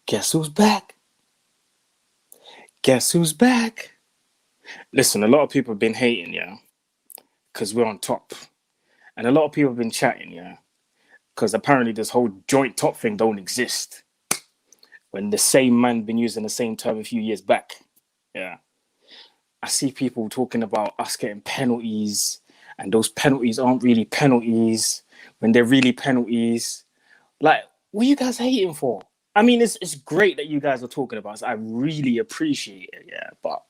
Guess who's back? Guess who's back? Listen, a lot of people have been hating, yeah, because we're on top. And a lot of people have been chatting, yeah, because apparently this whole joint top thing don't exist. When the same man been using the same term a few years back. Yeah. I see people talking about us getting penalties, and those penalties aren't really penalties when they're really penalties. Like, what are you guys hating for? I mean, it's great that you guys are talking about us. I really appreciate it, yeah. But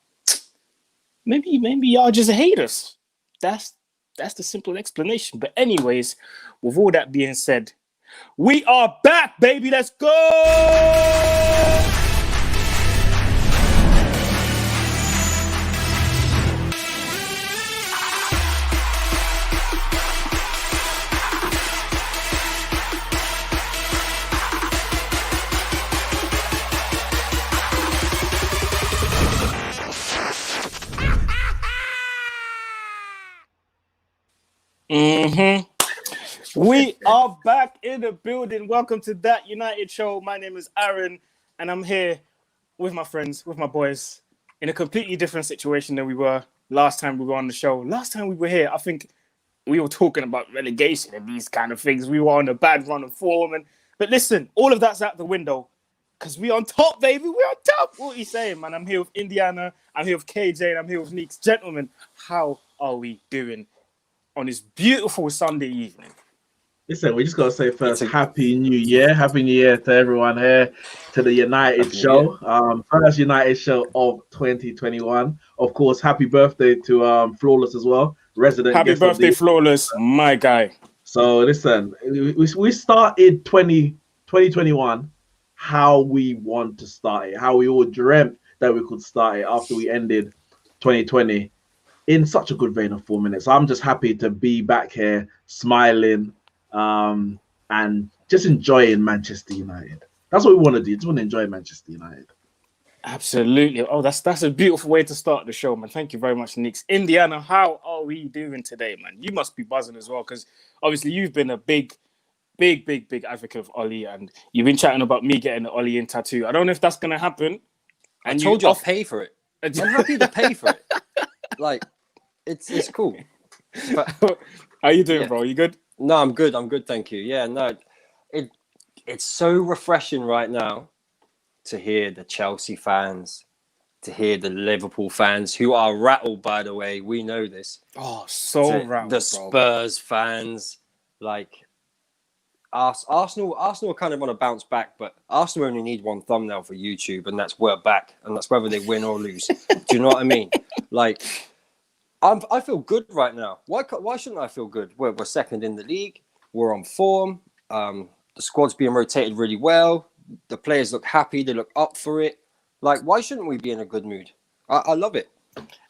maybe y'all just hate us. That's the simple explanation. But anyways, with all that being said, we are back, baby. Let's go! We are back in the building. Welcome to That United Show. My name is Aaron, and I'm here with my friends, with my boys, in a completely different situation than we were last time we were on the show. Last time we were here, I think we were talking about relegation and these kind of things. We were on a bad run of form. But listen, all of that's out the window because we're on top, baby. We're on top. What are you saying, man? I'm here with Indiana. I'm here with KJ, and I'm here with Neeks. Gentlemen, how are we doing on this beautiful Sunday evening? Listen, we just got to say first, Happy New Year. Happy New Year to everyone here, to the United Show. First United Show of 2021. Of course, happy birthday to Flawless as well. Resident happy guest birthday, Flawless, my guy. So listen, we started 2021 how we want to start it, how we all dreamt that we could start it after we ended 2020 in such a good vein of 4 minutes. I'm just happy to be back here smiling, and just enjoying Manchester United. That's what we want to do. Just want to enjoy Manchester United. Absolutely. Oh, that's a beautiful way to start the show, man. Thank you very much, Nix. Indiana, how are we doing today, man? You must be buzzing as well, because obviously you've been a big advocate of Ollie, and you've been chatting about me getting the Ollie in tattoo. I don't know if that's going to happen. And I told you I'll pay for it. I'm happy to pay for it. Like, it's cool. But, how you doing, bro? You good? No, I'm good. Thank you. Yeah, no, it's so refreshing right now to hear the Chelsea fans, to hear the Liverpool fans who are rattled, by the way. We know this. Oh, so rattled, the Spurs fans, like Arsenal are kind of on a bounce back, but Arsenal only need one thumbnail for YouTube, and that's we're back, and that's whether they win or lose. Do you know what I mean? Like, I feel good right now. Why shouldn't I feel good? We're second in the league. We're on form. The squad's being rotated really well. The players look happy. They look up for it. Like, why shouldn't we be in a good mood? I love it.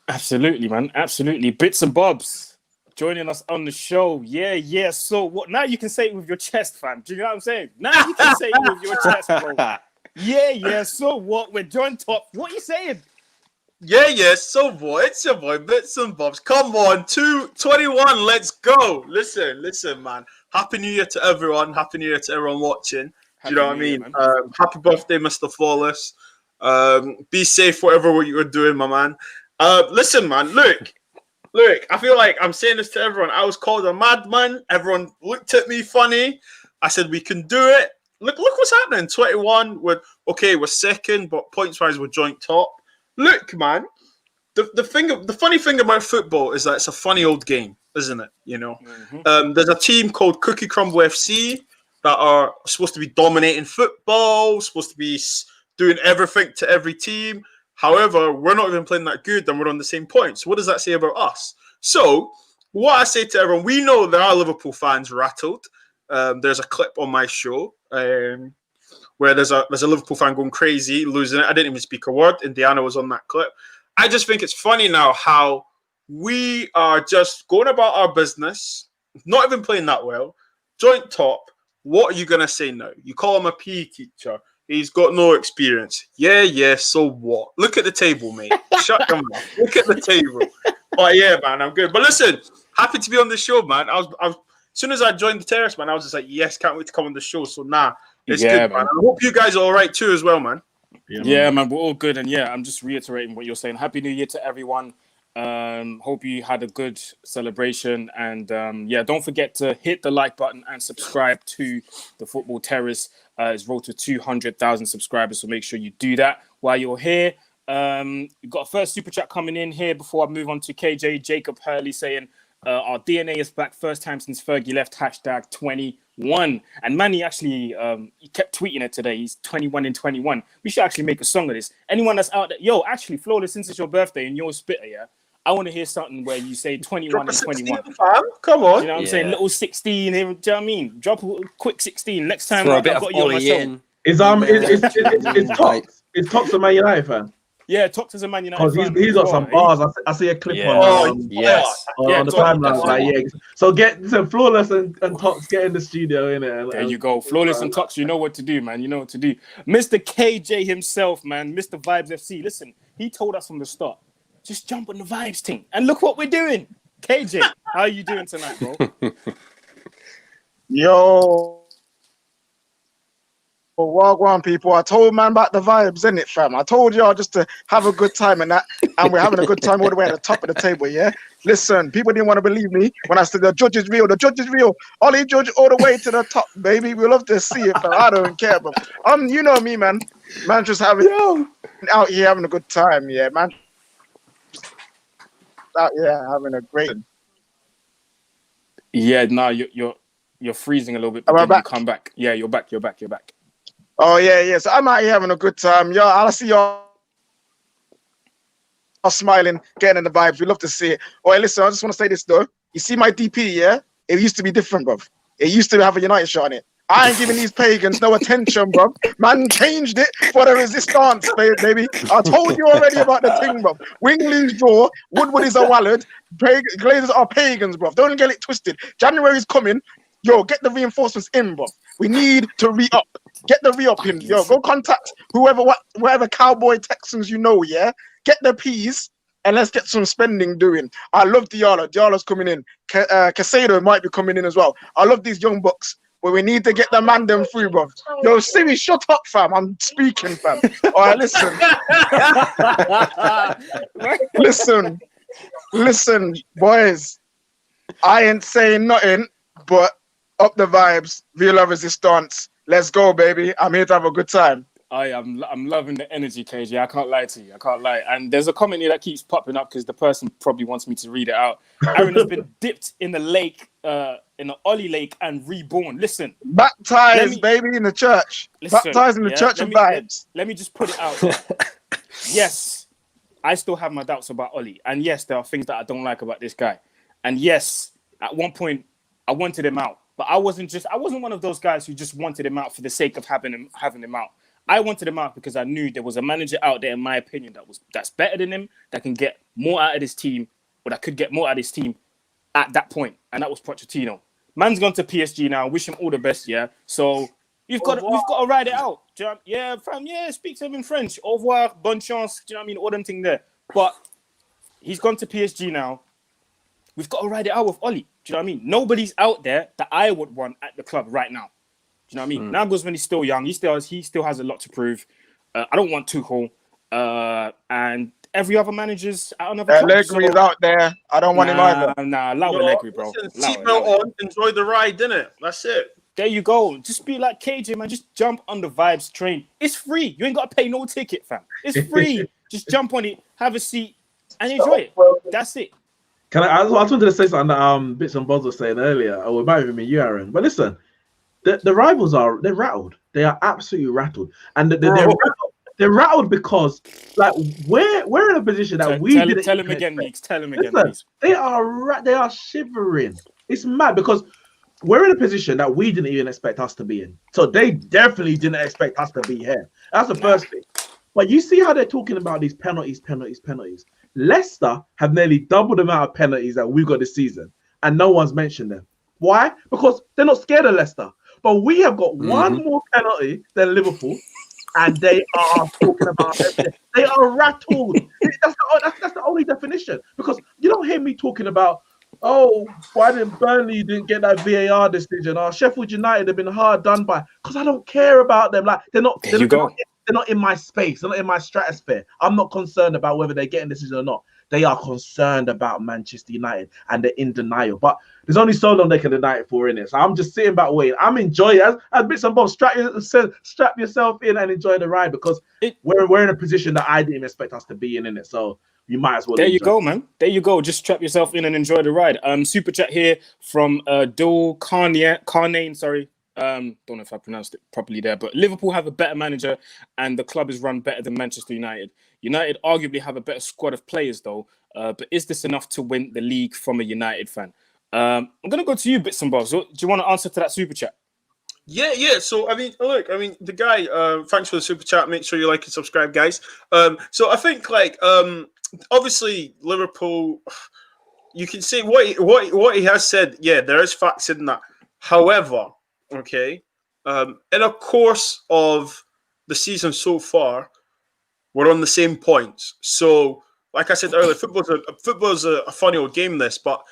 Absolutely, man. Absolutely. Bits and Bobs joining us on the show. Yeah. So what? Now you can say it with your chest, fam. Do you know what I'm saying? Now you can say it with your chest, bro. Yeah. So what? We're joined top. What are you saying? Yeah, so what? It's your boy, Bits and Bobs. Come on, 221, let's go. Listen, man. Happy New Year to everyone. Happy New Year to everyone watching. Do you know what I mean? Happy birthday, Mr. Flawless. Be safe, whatever you're doing, my man. Listen, man, look, I feel like I'm saying this to everyone. I was called a madman. Everyone looked at me funny. I said, we can do it. Look what's happening. 21, we're second, but points-wise, we're joint top. Look, man, the funny thing about football is that it's a funny old game, isn't it? You know, there's a team called Cookie Crumble FC that are supposed to be dominating football, supposed to be doing everything to every team. However, we're not even playing that good, and we're on the same points. What does that say about us? So, what I say to everyone, we know there are Liverpool fans rattled. There's a clip on my show. Where there's a Liverpool fan going crazy, losing it. I didn't even speak a word. Indiana was on that clip. I just think it's funny now how we are just going about our business, not even playing that well. Joint top. What are you going to say now? You call him a PE teacher. He's got no experience. Yeah, so what? Look at the table, mate. Shut your mouth. Look at the table. But yeah, man, I'm good. But listen, happy to be on the show, man. I was as soon as I joined the terrace, man, I was just like, yes, can't wait to come on the show. So It's Yeah, good, man. man. I hope you guys are all right too as well, man. Yeah, man, we're all good. And yeah, I'm just reiterating what you're saying. Happy New Year to everyone. Hope you had a good celebration. And yeah, don't forget to hit the like button and subscribe to the Football Terrace. It's road to 200,000 subscribers, so make sure you do that while you're here. We've got a first super chat coming in here before I move on to KJ. Jacob Hurley saying, our DNA is back, first time since Fergie left, hashtag 21. And Manny actually, he kept tweeting it today. He's 21 in 21. We should actually make a song of this. Anyone that's out there, yo, actually, Flawless, since it's your birthday and you're a spitter, yeah, I want to hear something where you say 21 and 21. Fam. Come on. Do you know what I'm saying? Little 16 here. Do you know what I mean? Drop a quick 16. Next time, Throw a I've bit of got you on my Ollie show. in. Is Tops a Man United fan? Yeah, talk to the Man United. Because he's got some bars. I see a clip Yeah. on Yes. on the Tops, timeline. Like, yeah. So Flawless and Tops get in the studio, innit? There you go. Flawless and Tox, you know what to do, man. You know what to do. Mr. KJ himself, man. Mr. Vibes FC. Listen, he told us from the start, just jump on the Vibes thing. And look what we're doing. KJ, how are you doing tonight, bro? Yo. Well, Wagwan people, I told man about the vibes, innit, fam? I told y'all just to have a good time and that, and we're having a good time all the way at the top of the table, yeah? Listen, people didn't want to believe me when I said the judge is real. The judge is real. Ollie Judge all the way to the top, baby. We love to see it, fam. I don't care, but you know me, man. Man, just out here having a good time, yeah, man. Out here having a great. Yeah, no, you're freezing a little bit. Am I But then you back? come back. Yeah, you're back. Oh yeah. So I'm out here having a good time. Yo, I see y'all smiling, getting in the vibes. We love to see it. Oh, hey, listen, I just want to say this though. You see my DP, yeah? It used to be different, bruv. It used to have a United shot on it. I ain't giving these pagans no attention, bruv. Man changed it for the resistance, baby. I told you already about the thing, bruv. Wingley's draw, Woodward is a wallad, Glazers are pagans, bruv. Don't get it twisted. January's coming. Yo, get the reinforcements in, bruv. We need to re-up. Get the re-up in. Yo, go contact whatever Cowboy Texans you know, yeah? Get the P's and let's get some spending doing. I love Diallo. Diallo's coming in. Casado might be coming in as well. I love these young bucks, but we need to get the man them through, bruv. Yo, Siri, shut up, fam. I'm speaking, fam. All right, listen. Listen, boys. I ain't saying nothing, but up the vibes, real resistance. Let's go, baby. I'm here to have a good time. I'm loving the energy, KJ. I can't lie to you. I can't lie. And there's a comment here that keeps popping up because the person probably wants me to read it out. Aaron has been dipped in the lake, in the Ollie Lake, and reborn. Listen. Baptized, baby, in the church. Baptized in the church of vibes. Let me just put it out. Yes, I still have my doubts about Ollie. And yes, there are things that I don't like about this guy. And yes, at one point, I wanted him out. But I wasn't one of those guys who just wanted him out for the sake of having him out. I wanted him out because I knew there was a manager out there, in my opinion, that's better than him, that can get more out of this team, or that could get more out of this team at that point, and that was Pochettino. Man's gone to PSG now. Wish him all the best, yeah. So we've got to ride it out. Do you know what I mean? Yeah, fam. Yeah, speak to him in French. Au revoir, bonne chance. Do you know what I mean? All them thing there. But he's gone to PSG now. We've got to ride it out with Ollie. Do you know what I mean? Nobody's out there that I would want at the club right now. Do you know what I mean? Nagelsmann is still young. He still has a lot to prove. I don't want Tuchel. And every other manager's out another club. Allegri's out there. I don't want him either. Nah, allow Allegri, bro. Seatbelt on. Enjoy the ride, innit? That's it. There you go. Just be like KJ, man. Just jump on the Vibes train. It's free. You ain't got to pay no ticket, fam. It's free. Just jump on it, have a seat, and enjoy it. That's it. I just wanted to say something that Bits and Bobs was saying earlier. Or it might even be you, Aaron. But listen, the rivals they're rattled. They are absolutely rattled, and they're rattled because like we're in a position that tell him again, Meeks. Tell him again, listen, please. They are shivering. It's mad because we're in a position that we didn't even expect us to be in. So they definitely didn't expect us to be here. That's the first thing. But you see how they're talking about these penalties. Leicester have nearly double the amount of penalties that we've got this season, and no one's mentioned them. Why? Because they're not scared of Leicester. But we have got one more penalty than Liverpool, and they are talking about everything. They are rattled. That's the only definition. Because you don't hear me talking about oh, why didn't Burnley didn't get that VAR decision? Or Sheffield United have been hard done by, because I don't care about them. Like There you go. they're not in my space. They're not in my stratosphere. I'm not concerned about whether they're getting decision or not. They are concerned about Manchester United and they're in denial. But there's only so long they can deny it for, in it. So I'm just sitting back waiting. I'm enjoying it. As bits and bobs, strap yourself in and enjoy the ride, because we're in a position that I didn't expect us to be in it. So you might as well. There you go, man. There you go. Just strap yourself in and enjoy the ride. Super chat here from Dol Carnane, sorry. Don't know if I pronounced it properly there, but Liverpool have a better manager and the club is run better than Manchester United. United arguably have a better squad of players, though. But is this enough to win the league from a United fan? I'm going to go to you, Bits and Bobs. Do you want to answer to that super chat? Yeah. So, the guy, thanks for the super chat. Make sure you like and subscribe, guys. So I think, obviously, Liverpool, you can see what he has said. Yeah, there is facts in that. However, okay, in a course of the season so far, we're on the same points. So, like I said earlier, football's a funny old game, this, but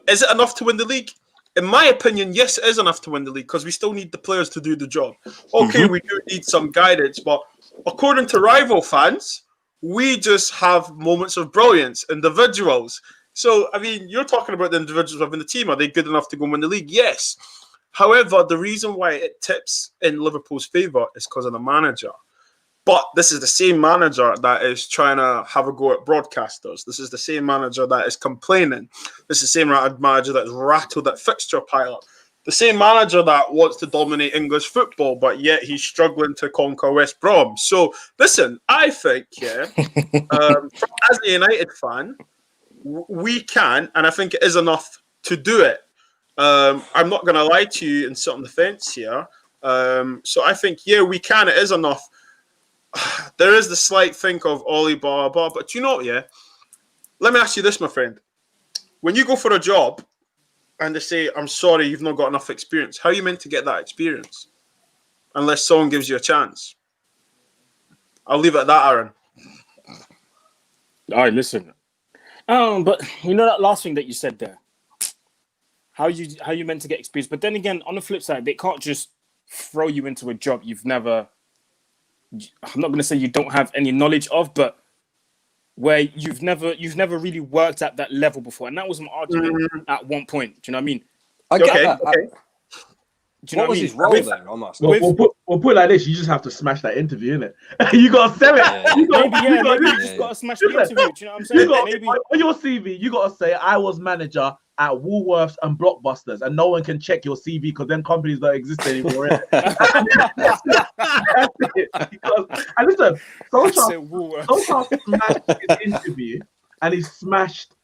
is it enough to win the league? In my opinion, yes, it is enough to win the league because we still need the players to do the job. Okay, we do need some guidance, but according to rival fans, we just have moments of brilliance, individuals. So, I mean, you're talking about the individuals within the team. Are they good enough to go win the league? Yes. However, the reason why it tips in Liverpool's favour is because of the manager. But this is the same manager that is trying to have a go at broadcasters. This is the same manager that is complaining. This is the same manager that is rattled at fixture pilot. The same manager that wants to dominate English football, but yet he's struggling to conquer West Brom. So, listen, I think, as a United fan, we can, and I think it is enough to do it. I'm not going to lie to you and sit on the fence here. So I think, we can. It is enough. There is the slight think of Ollie, blah, blah, blah. But you know what, let me ask you this, my friend. When you go for a job and they say, I'm sorry, you've not got enough experience, how are you meant to get that experience? Unless someone gives you a chance. I'll leave it at that, Aaron. All right, listen. But you know that last thing that you said there? How you meant to get experience? But then again, on the flip side, they can't just throw you into a job you've never... I'm not going to say you don't have any knowledge of, but where you've never really worked at that level before. And that was my argument at one point. Do you know what I mean? I get that. Okay. Do you know what was his role then? I'm asking. We'll put it like this: you just have to smash that interview, innit? You gotta sell it. Yeah. Maybe you just gotta smash the interview. Do you know what I'm saying? Maybe on your CV, you gotta say I was manager at Woolworths and Blockbusters, and no one can check your CV because them companies don't exist anymore. That's it. And listen, Solskjaer smashed his interview, and he smashed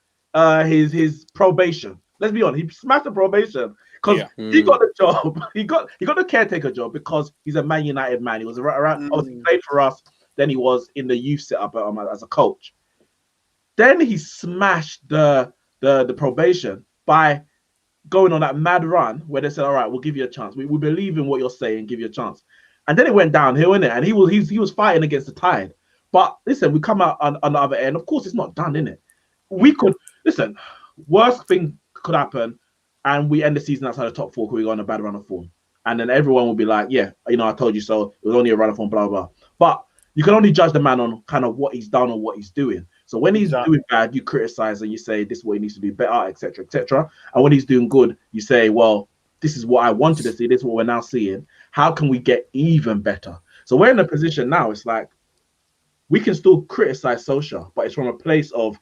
his probation. Let's be honest, he smashed the probation. Because he got the job, he got the caretaker job because he's a Man United man. He was around, obviously played for us. Then he was in the youth setup as a coach. Then he smashed the probation by going on that mad run where they said, "All right, we'll give you a chance. We believe in what you're saying. Give you a chance." And then it went downhill, innit? And he was fighting against the tide. But listen, we come out on the other end. Of course, it's not done, innit? We could listen. Worst thing could happen. And we end the season outside the top four because we go on a bad run of form. And then everyone will be like, yeah, I told you so. It was only a run of form, blah, blah. But you can only judge the man on kind of what he's done or what he's doing. So when he's doing bad, you criticize and you say, this is what he needs to do better, etc., etc. And when he's doing good, you say, well, this is what I wanted to see. This is what we're now seeing. How can we get even better? So we're in a position now. It's like we can still criticize Solskjaer, but it's from a place of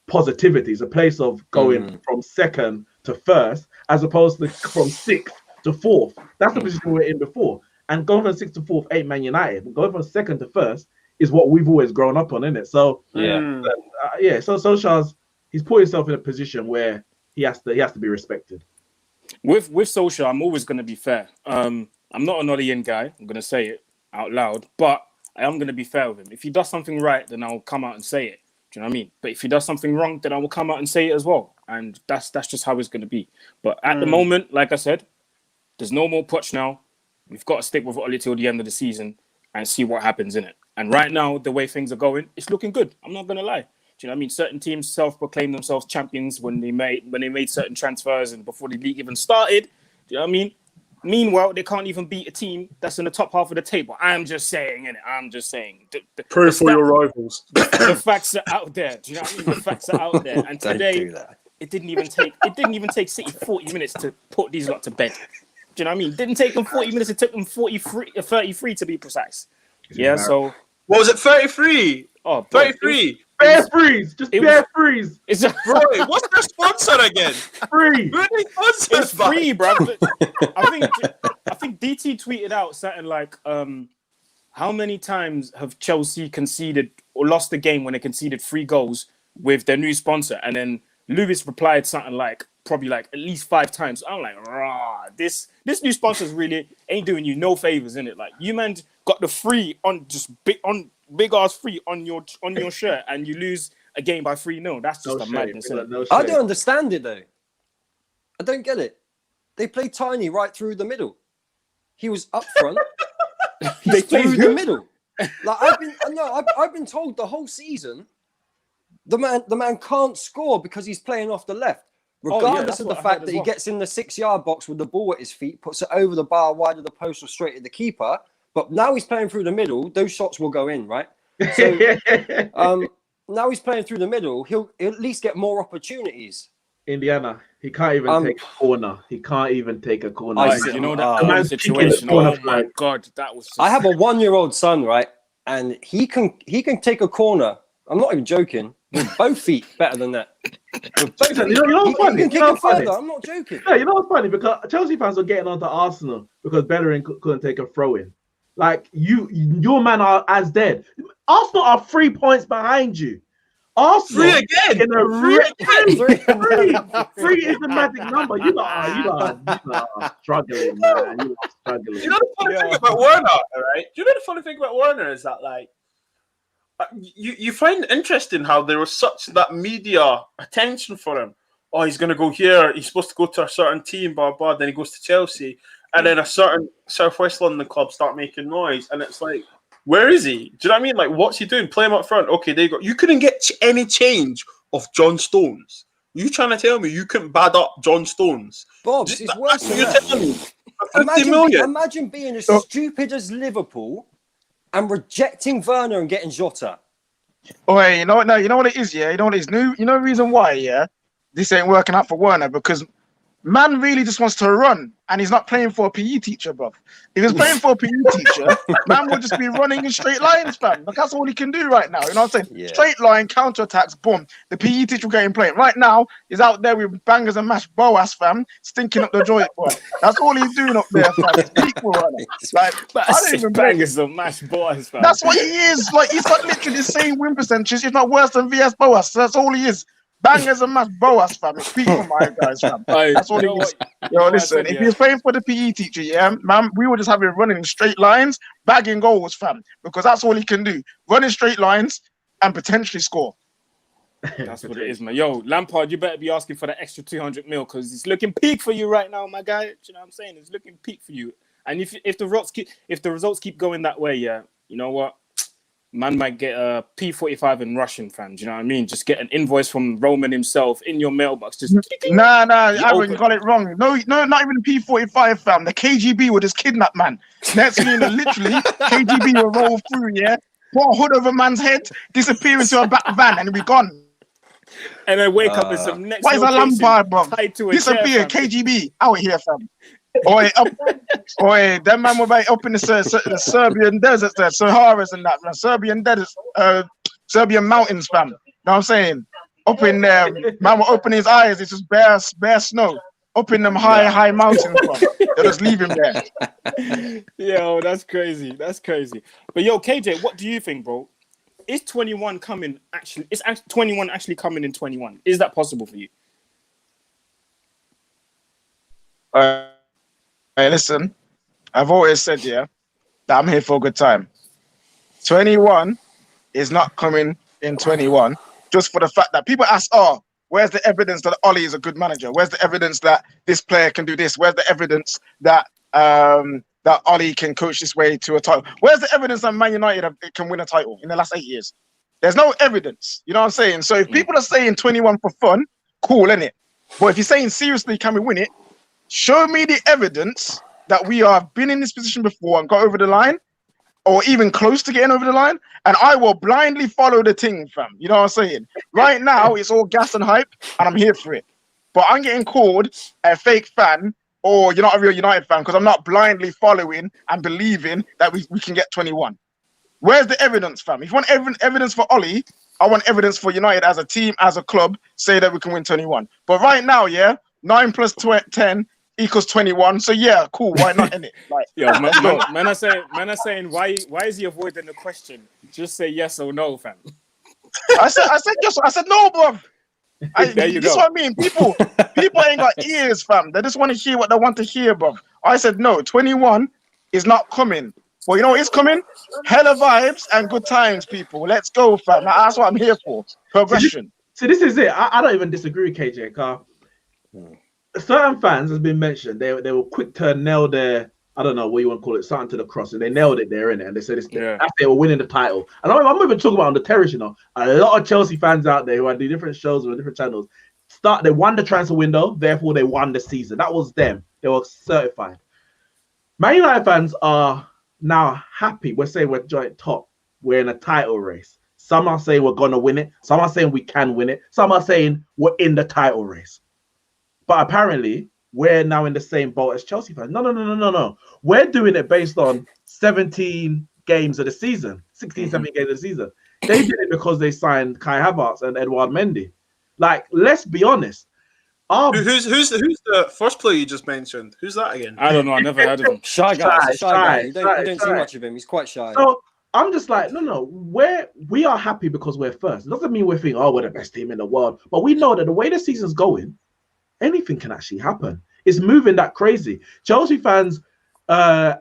positivity. It's a place of going from second to first, as opposed to from sixth to fourth. That's the position we were in before. And going from sixth to fourth ain't Man United. But going from second to first is what we've always grown up on, isn't it? So So Solskjaer's he's put himself in a position where he has to be respected. With Solskjaer, I'm always going to be fair. I'm not an Ollie guy. I'm going to say it out loud, but I am going to be fair with him. If he does something right, then I'll come out and say it. Do you know what I mean? But if he does something wrong, then I will come out and say it as well. And that's just how it's going to be. But at the moment, like I said, there's no more Poch now. We've got to stick with Ollie till the end of the season and see what happens in it. And right now, the way things are going, it's looking good. I'm not going to lie. Do you know what I mean? Certain teams self-proclaim themselves champions when they made certain transfers and before the league even started. Do you know what I mean? Meanwhile, they can't even beat a team that's in the top half of the table. I'm just saying, innit? I'm just saying. Pray for your rivals. The facts are out there. Do you know what I mean? The facts are out there. And today, it didn't even take City 40 minutes to put these lot to bed. Do you know what I mean? It didn't take them 40 minutes. It took them 33 to be precise. Yeah, so... What was it, 33? Oh, 33. Bare freeze. Just bare freeze. It's Bro, what's their sponsor again? Free. Who are they sponsors It's by? free, bro. I think DT tweeted out something like, how many times have Chelsea conceded or lost the game when they conceded 3 goals with their new sponsor? And then Lewis replied something like, probably like at least 5 times. I'm like, rah, this new sponsor's really ain't doing you no favors, innit? Like, you man got the free on just big ass free on your shirt and you lose a game by 3-0. That's just a madness. I don't understand it though. I don't get it. They played Tiny right through the middle. He was up front. They played through the middle. Like I've been told the whole season, the man can't score because he's playing off the left. Regardless of the fact that he gets in the 6-yard box with the ball at his feet, puts it over the bar, wide of the post or straight at the keeper. But now he's playing through the middle. Those shots will go in, right? So now he's playing through the middle. He'll at least get more opportunities. Indiana, he can't even take a corner. He can't even take a corner. You know that situation. Oh my God, that was. I have a 1-year-old son, right, and he can take a corner. I'm not even joking. With both feet, better than that. You know what's funny? He can kick it further. I'm not joking. Yeah, you know what's funny? Because Chelsea fans are getting onto Arsenal because Bellerin couldn't take a throw in. Like your man are as dead. Arsenal are 3 points behind you. Arsenal 3 again. In a three is the Three. magic number. You are struggling, man. You are struggling. You know the funny thing about Werner, right? Do you know the funny thing about Werner is that like you find it interesting how there was such that media attention for him. Oh, he's gonna go here. He's supposed to go to a certain team, blah blah. Then he goes to Chelsea. And then a certain Southwest London club start making noise, and it's like, where is he? Do you know what I mean? Like, what's he doing? Play him up front. Okay, there you go. You couldn't get any change of John Stones. You trying to tell me you couldn't bad up John Stones? Bob, it's worse than you're that. telling me. Imagine being as stupid as Liverpool and rejecting Werner and getting Jota. Oh, hey, you know what? No, you know what it is, yeah. You know what it is. You know the reason why, yeah. This ain't working out for Werner because man really just wants to run, and he's not playing for a PE teacher, bro. If he's playing for a PE teacher, man will just be running in straight lines, fam. Like, that's all he can do right now. You know what I'm saying? Yeah. Straight line, counterattacks, boom. The PE teacher will get him playing. Right now, he's out there with bangers and mash boas, fam, stinking up the joint, boy. That's all he's doing up there, fam. He's equal running. Like, I don't even bangers and mash boys, fam. That's what he is. Like, he's got literally the same win percentage, if not worse than VS Boas. That's all he is. Bangers and mash Boas, fam. It's peak for my guys, fam. That's all he is. Yo, listen, if he was playing for the PE teacher, yeah, man, we would just have him running in straight lines, bagging goals, fam. Because that's all he can do. Run in straight lines and potentially score. That's what it is, man. Yo, Lampard, you better be asking for the extra 200 mil because it's looking peak for you right now, my guy. Do you know what I'm saying? It's looking peak for you. And if the results keep going that way, yeah, you know what? Man might get a P45 in Russian, fam. Do you know what I mean? Just get an invoice from Roman himself in your mailbox. Just Nah, Aaron got it wrong. No, not even P45, fam. The KGB would just kidnap man. Next thing you know, literally, KGB will roll through, yeah, put a hood over man's head, disappear into a back van, and be gone. And then wake up in some next. What is a Lampard, bro? chair, Disappear, KGB out here, fam. That man will be up in the Serbian deserts there, Saharas and that, man. Serbian deserts, Serbian mountains, fam. Know what I'm saying? Up in there, man will open his eyes, it's just bare snow. Up in them high mountains, bro. They'll just leave him there. Yo, that's crazy. That's crazy. But yo, KJ, what do you think, bro? Is 21 coming actually? Is 21 actually coming in 21? Is that possible for you? Hey, listen, I've always said, yeah, that I'm here for a good time. 21 is not coming in 21 just for the fact that people ask, oh, where's the evidence that Ole is a good manager? Where's the evidence that this player can do this? Where's the evidence that that Ole can coach this way to a title? Where's the evidence that Man United can win a title in the last 8 years? There's no evidence. You know what I'm saying? So if people are saying 21 for fun, cool, innit? But if you're saying seriously, can we win it? Show me the evidence that we have been in this position before and got over the line, or even close to getting over the line, and I will blindly follow the thing, fam. You know what I'm saying? Right now, it's all gas and hype, and I'm here for it. But I'm getting called a fake fan, or you're not a real United fan, because I'm not blindly following and believing that we can get 21. Where's the evidence, fam? If you want evidence for Ollie, I want evidence for United as a team, as a club, say that we can win 21. But right now, 9 plus 10 equals 21. So yeah, cool. Why not, innit? Like, man are saying why is he avoiding the question? Just say yes or no, fam. I said yes. I said no, bro. There you this is go. what I mean. People ain't got ears, fam. They just want to hear what they want to hear, bro. I said no. 21 is not coming. Well, you know what is coming? Hella vibes and good times, people. Let's go, fam. That's what I'm here for. Progression. So this is it. I don't even disagree with KJ, car. Certain fans, has been mentioned, they were quick to nail their, I don't know what you want to call it, something to the cross, and they nailed it there, innit? And they said after they were winning the title. And I'm even talking about on the terrace, you know, a lot of Chelsea fans out there who are doing different shows or different channels. They won the transfer window, therefore they won the season. That was them. They were certified. Man United fans are now happy. We're saying we're joint top. We're in a title race. Some are saying we're gonna win it. Some are saying we can win it. Some are saying we're in the title race. But apparently, we're now in the same boat as Chelsea fans. No. We're doing it based on 17 games of the season, 16, 17 games of the season. They did it because they signed Kai Havertz and Edouard Mendy. Like, let's be honest. Who's the first player you just mentioned? Who's that again? I don't know. I never heard of him. Shy guy. You don't see shy. much of him. He's quite shy. So I'm just like, no. We are happy because we're first. It doesn't mean we're thinking, we're the best team in the world. But we know that the way the season's going, anything can actually happen. It's moving that crazy. Chelsea fans, their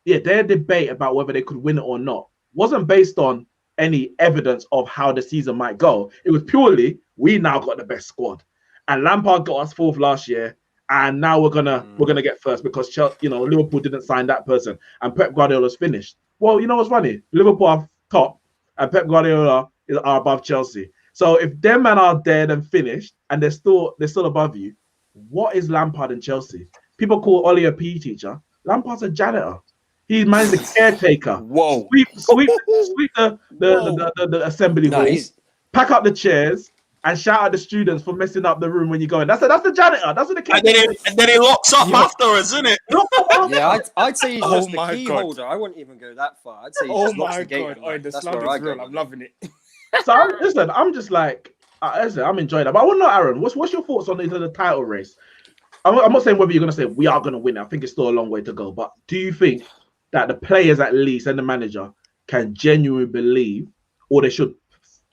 debate about whether they could win it or not wasn't based on any evidence of how the season might go. It was purely, we now got the best squad, and Lampard got us fourth last year, and now we're gonna get first because Liverpool didn't sign that person, and Pep Guardiola's finished. Well, you know what's funny? Liverpool are top, and Pep Guardiola are above Chelsea. So if them men are dead and finished, and they're still above you, what is Lampard and Chelsea? People call Ollie a PE teacher. Lampard's a janitor. He's man's a caretaker. Whoa. Sweep the assembly halls, pack up the chairs, and shout at the students for messing up the room when you go in. That's the janitor. That's what the caretaker. And then he locks up afterwards, isn't it? Yeah, I'd say he's just the key holder. I wouldn't even go that far. I'd say he's just locks the gate. The That's slump where I is real. go. I'm loving it. So I'm just like, I'm enjoying that. But I want to know, Aaron, what's your thoughts on the title race? I'm not saying whether you're going to say we are going to win it. I think it's still a long way to go. But do you think that the players at least and the manager can genuinely believe, or they should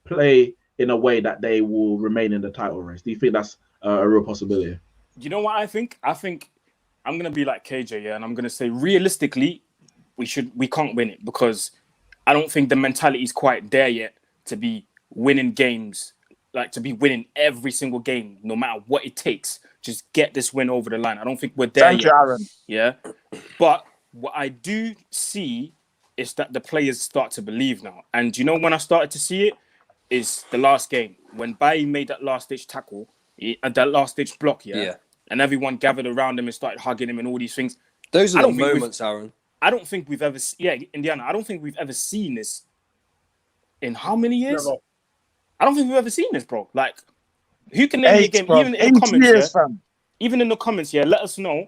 play in a way that they will remain in the title race? Do you think that's a real possibility? You know what I think? I think I'm going to be like KJ, and I'm going to say realistically, we can't win it because I don't think the mentality is quite there yet to be winning games, like to be winning every single game, no matter what it takes. Just get this win over the line. I don't think we're there yet. Thank you, Aaron. Yeah. But what I do see is that the players start to believe now. And you know when I started to see it is the last game. When Bailly made that last-ditch tackle, that last-ditch block, and everyone gathered around him and started hugging him and all these things. Those are the moments, Aaron. I don't think we've ever... Indiana, I don't think we've ever seen this in how many years? Never. I don't think we've ever seen this, bro. Like, who can name the game? Bro. Even in the comments, years, fam. Even in the comments, let us know.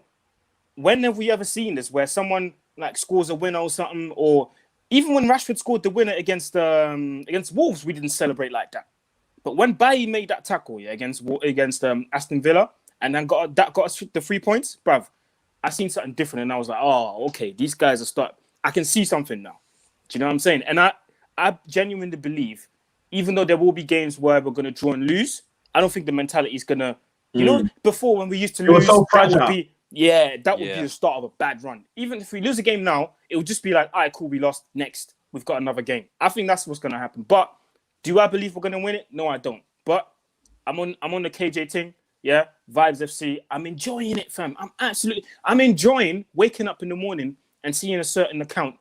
When have we ever seen this where someone like scores a winner or something? Or even when Rashford scored the winner against Wolves, we didn't celebrate like that. But when Bailly made that tackle against Aston Villa and then got us the 3 points, bruv, I seen something different and I was like, oh, okay, these guys I can see something now. Do you know what I'm saying? And I genuinely believe, even though there will be games where we're going to draw and lose, I don't think the mentality is going to, before when we used to lose, so that would fragile. be the start of a bad run. Even if we lose a game now, it would just be like, all right, cool, we lost. Next, we've got another game. I think that's what's going to happen. But do I believe we're going to win it? No, I don't. But I'm on the KJ thing. Yeah, Vibes FC. I'm enjoying it, fam. I'm enjoying waking up in the morning and seeing a certain account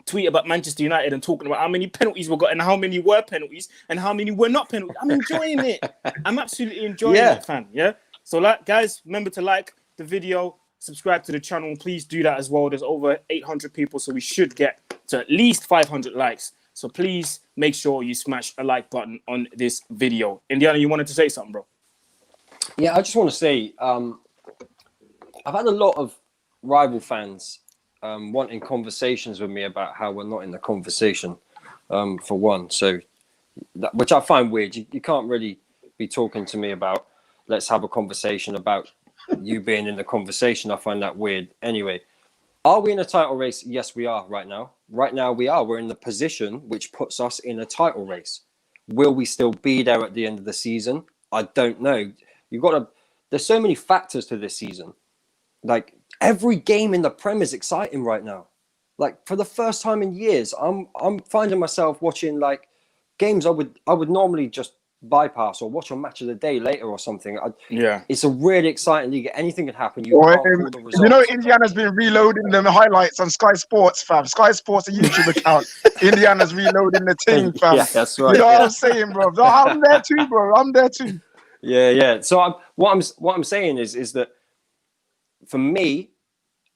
tweet about Manchester United and talking about how many penalties we got and how many were penalties and how many were not penalties. I'm enjoying it. I'm absolutely enjoying it, fam. Yeah. So, guys, remember to like the video, subscribe to the channel, and please do that as well. There's over 800 people, so we should get to at least 500 likes. So please make sure you smash a like button on this video. Indiana, you wanted to say something, bro? Yeah, I just want to say, I've had a lot of rival fans wanting conversations with me about how we're not in the conversation, for one. So, which I find weird. You can't really be talking to me about, let's have a conversation about you being in the conversation. I find that weird. Anyway, are we in a title race? Yes, we are right now. Right now we are. We're in the position which puts us in a title race. Will we still be there at the end of the season? I don't know. There's so many factors to this season. Like, every game in the Prem is exciting right now. Like, for the first time in years, I'm finding myself watching like games I would normally just bypass or watch on Match of the Day later or something. It's a really exciting league. Anything can happen. You can't call the results. You know, Indiana's been reloading them highlights on Sky Sports, fam. Sky Sports, a YouTube account. Indiana's reloading the team, fam. Yeah, that's right. You know what I'm saying, bro? I'm there too, bro. I'm there too. Yeah. So what I'm saying is that for me,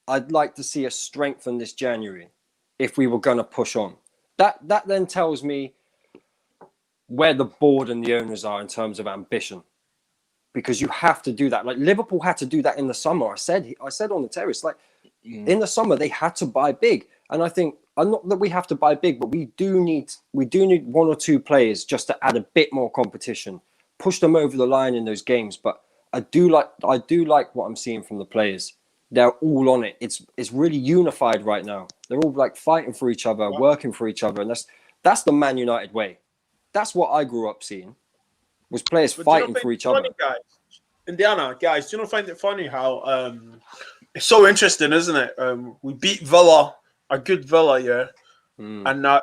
I'd like to see us strengthen this January if we were going to push on. That then tells me where the board and the owners are in terms of ambition, because you have to do that. Like, Liverpool had to do that in the summer. I said on the terrace, like, in the summer they had to buy big, and I think, not that we have to buy big, but we do need one or two players just to add a bit more competition, push them over the line in those games. But I do like what I'm seeing from the players. They're all on it. It's really unified right now. They're all like fighting for each other, working for each other, and that's the Man United way. That's what I grew up seeing, was players fighting for each other. Guys? Indiana, guys, do you not find it funny how it's so interesting, isn't it? We beat Villa, a good Villa, yeah. And now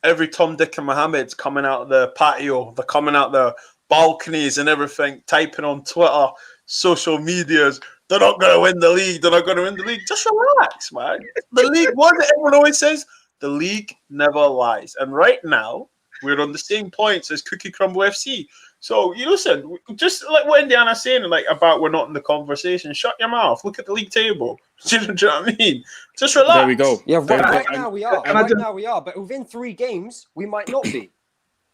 every Tom, Dick, and Mohammed's coming out the patio, they're coming out the balconies and everything, typing on Twitter, social medias. They're not going to win the league. They're not going to win the league. Just relax, man. The league, what everyone always says, the league never lies. And right now, we're on the same points as Cookie Crumble FC. So, you listen, just like what Indiana's saying, like, about we're not in the conversation, shut your mouth. Look at the league table. Do you know what I mean? Just relax. There we go. Yeah, right now we are. Now we are. But within 3 games, we might not be.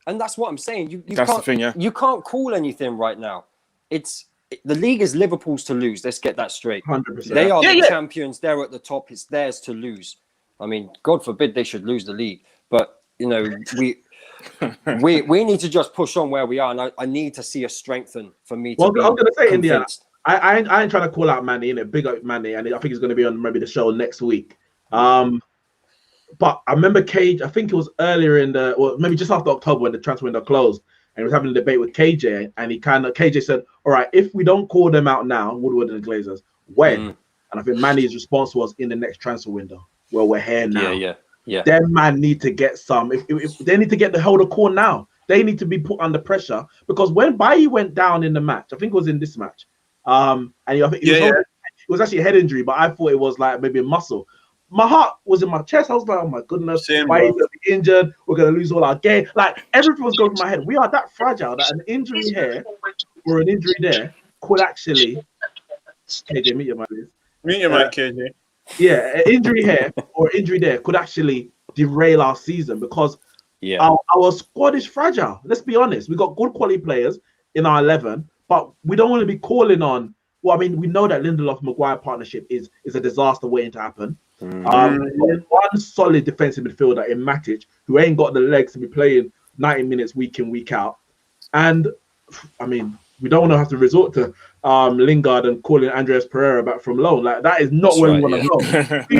And that's what I'm saying. You that's can't, the thing, yeah. You can't call anything right now. The league is Liverpool's to lose. Let's get that straight. 100%. They are the champions. They're at the top. It's theirs to lose. I mean, God forbid they should lose the league. But, you know, we need to just push on where we are. And I need to see us strengthen for me to be I was going to say, convinced. Indiana, I ain't trying to call out Manny, innit? Big up Manny. And I think he's going to be on maybe the show next week. But I remember Cage, I think it was earlier maybe just after October when the transfer window closed. And he was having a debate with KJ, and KJ said, all right, if we don't call them out now, Woodward and the Glazers, when? And I think Manny's response was in the next transfer window. Well, we're here now. Yeah. Them man need to get some. If they need to get the hold of call now, they need to be put under pressure, because when Bailly went down in the match, I think it was in this match, and it was actually a head injury, but I thought it was like maybe a muscle. My heart was in my chest. I was like, oh my goodness, why is he injured? We're going to lose all our game. Like, everything was going through my head. We are that fragile that an injury here or an injury there could actually... KJ, meet your man. Meet your man, KJ. Yeah, an injury here or injury there could actually derail our season, because our squad is fragile. Let's be honest. We got good quality players in our 11, but we don't want to be calling on... Well, I mean, we know that Lindelof-Maguire partnership is a disaster waiting to happen. One solid defensive midfielder in Matic, who ain't got the legs to be playing 90 minutes week in, week out. And I mean, we don't want to have to resort to Lingard and calling Andreas Pereira back from loan. Like, that is not where we want to go. We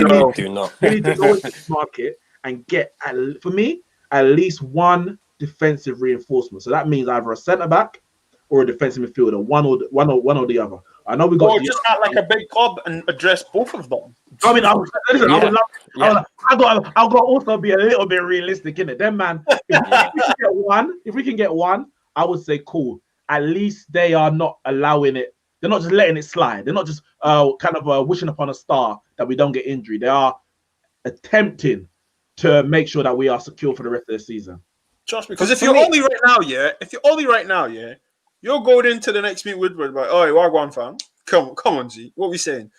need to go into the market and get, for me, at least one defensive reinforcement. So that means either a centre back or a defensive midfielder, one or the other. I know we got. Or just act like a big club and address both of them. I mean, I would love. I got also be a little bit realistic in it. Then, man, if we can get one, I would say cool. At least they are not allowing it. They're not just letting it slide. They're not just wishing upon a star that we don't get injury. They are attempting to make sure that we are secure for the rest of the season. Trust me, because if you're only right now, yeah, you're going into the next meet Woodward, like, oh, Wagwan fam, come on, G, what are we saying?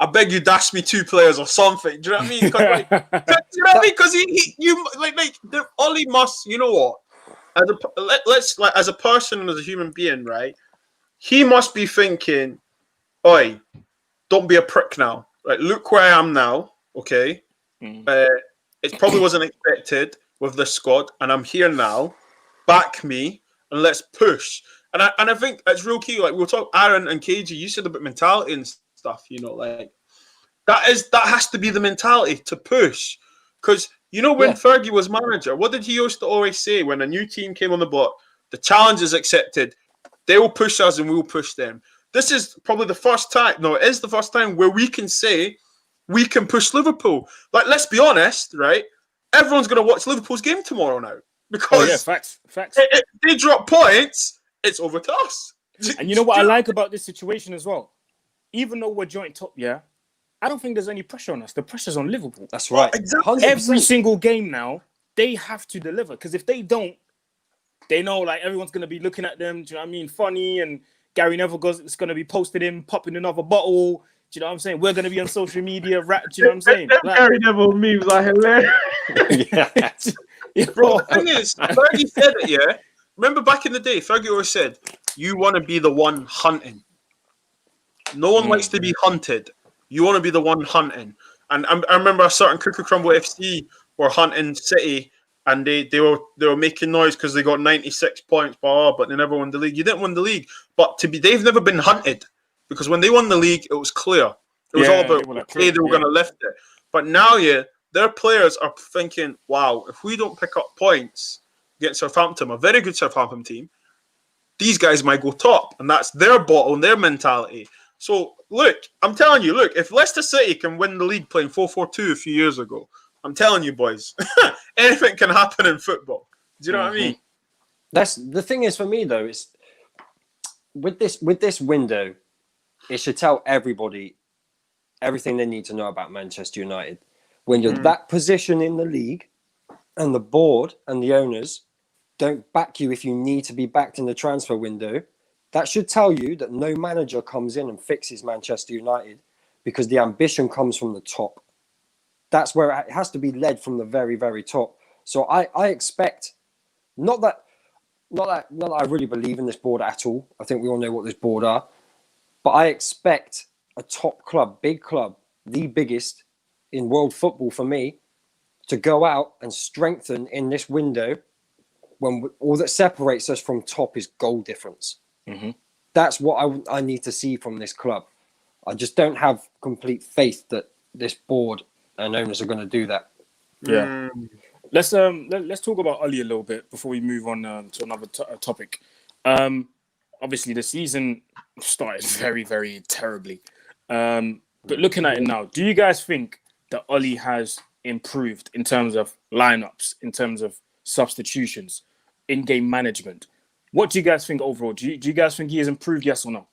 I beg you, dash me 2 players or something. Do you know what I mean? Do you know what I mean? Because Ollie must, you know what? As a person and as a human being, right? He must be thinking, oi, don't be a prick now. Like, look where I am now, okay? It probably wasn't expected with the squad, and I'm here now. Back me, and let's push. And I think it's real key. Like, we'll talk, Aaron and KG, you said about mentality and stuff, you know, like, that has to be the mentality to push. Because, you know, when Fergie was manager, what did he used to always say when a new team came on the block? The challenge is accepted. They will push us and we will push them. This is probably the first time, no, it is the first time where we can say we can push Liverpool. Like, let's be honest, right? Everyone's going to watch Liverpool's game tomorrow now. Because facts. If they drop points, it's over to us. And you know what I like about this situation as well? Even though we're joint top, I don't think there's any pressure on us. The pressure's on Liverpool. That's right. Exactly. 100%. Every single game now, they have to deliver. Because if they don't, they know like everyone's going to be looking at them, do you know what I mean? Funny, and Gary Neville it's going to be posted in, popping another bottle. Do you know what I'm saying? We're going to be on social media, do you know what I'm saying? Like, Gary Neville memes are hilarious. Bro, the thing is, Fergie said it, yeah? Remember back in the day, Fergie always said, you want to be the one hunting. No one likes to be hunted. You want to be the one hunting. And I remember a certain Cookie Crumble FC were hunting City, and they were making noise because they got 96 points, but they never won the league. You didn't win the league, but they've never been hunted, because when they won the league, it was clear. It was all about they were going to lift it. But now, their players are thinking, wow, if we don't pick up points against Southampton, a very good Southampton team, these guys might go top, and that's their bottle and their mentality. So, look, I'm telling you, if Leicester City can win the league playing 4-4-2 a few years ago, I'm telling you, boys, anything can happen in football. Do you know what I mean? That's the thing is for me though. It's with this window, it should tell everybody everything they need to know about Manchester United. When you're that position in the league, and the board and the owners don't back you if you need to be backed in the transfer window, that should tell you that no manager comes in and fixes Manchester United, because the ambition comes from the top. That's where it has to be led from the very, very top. So I expect, not that I really believe in this board at all. I think we all know what this board are. But I expect a top club, big club, the biggest in world football for me, to go out and strengthen in this window when all that separates us from top is goal difference. That's what I need to see from this club. I just don't have complete faith that this board and owners are going to do that. Yeah. Let's talk about Ollie a little bit before we move on to another topic. Obviously, the season started very, very terribly. But looking at it now, do you guys think that Ollie has improved in terms of lineups, in terms of substitutions, in-game management? What do you guys think overall? Do you guys think he has improved, yes or no?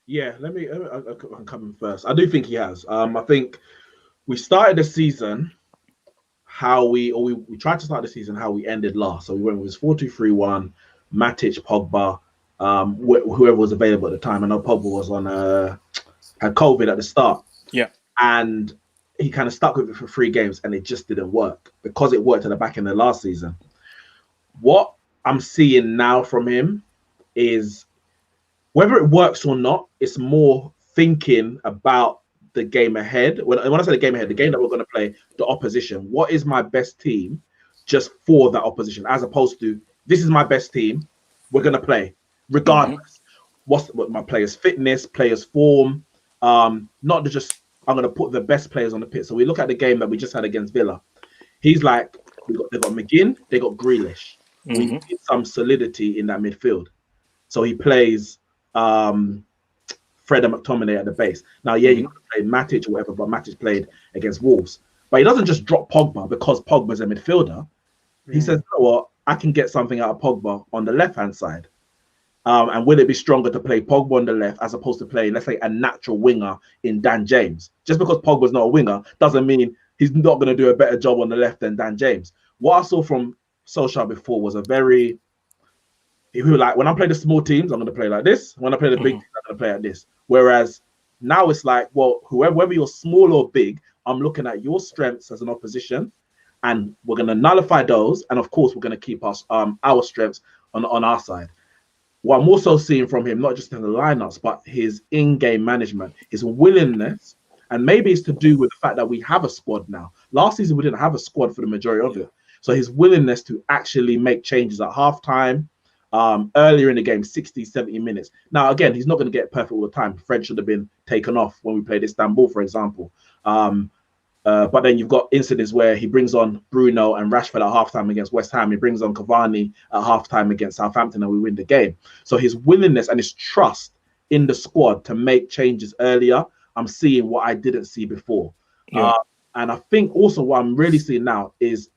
Yeah, I'm coming first. I do think he has. I think we started the season we tried to start the season how we ended last. So we went with 4-2-3-1, Matic, Pogba, whoever was available at the time. I know Pogba was had COVID at the start. Yeah. And he kind of stuck with it for 3 games, and it just didn't work because it worked at the back end of last season. What I'm seeing now from him is, whether it works or not, it's more thinking about the game ahead. When I say the game ahead, the game that we're going to play, the opposition. What is my best team just for that opposition? As opposed to, this is my best team, we're going to play regardless. What my players' fitness, players' form, not just, I'm going to put the best players on the pitch. So we look at the game that we just had against Villa. He's like, they've got McGinn, they got Grealish. We need some solidity in that midfield. So he plays Fred and McTominay at the base. Now, you could play Matic or whatever, but Matic played against Wolves. But he doesn't just drop Pogba because Pogba's a midfielder. He says, you know what, I can get something out of Pogba on the left-hand side. And will it be stronger to play Pogba on the left as opposed to playing, let's say, a natural winger in Dan James? Just because Pogba's not a winger doesn't mean he's not going to do a better job on the left than Dan James. What I saw from Solskjaer before was a very, he was like, when I play the small teams, I'm going to play like this. When I play the big teams, I'm going to play like this. Whereas now it's like, well, whether you're small or big, I'm looking at your strengths as an opposition, and we're going to nullify those. And of course, we're going to keep us our strengths on our side. What I'm also seeing from him, not just in the lineups, but his in-game management, his willingness, and maybe it's to do with the fact that we have a squad now. Last season, we didn't have a squad for the majority of it. So his willingness to actually make changes at halftime, earlier in the game, 60, 70 minutes. Now, again, he's not going to get perfect all the time. Fred should have been taken off when we played Istanbul, for example. But then you've got incidents where he brings on Bruno and Rashford at halftime against West Ham. He brings on Cavani at halftime against Southampton, and we win the game. So his willingness and his trust in the squad to make changes earlier, I'm seeing what I didn't see before. Yeah. And I think also what I'm really seeing now is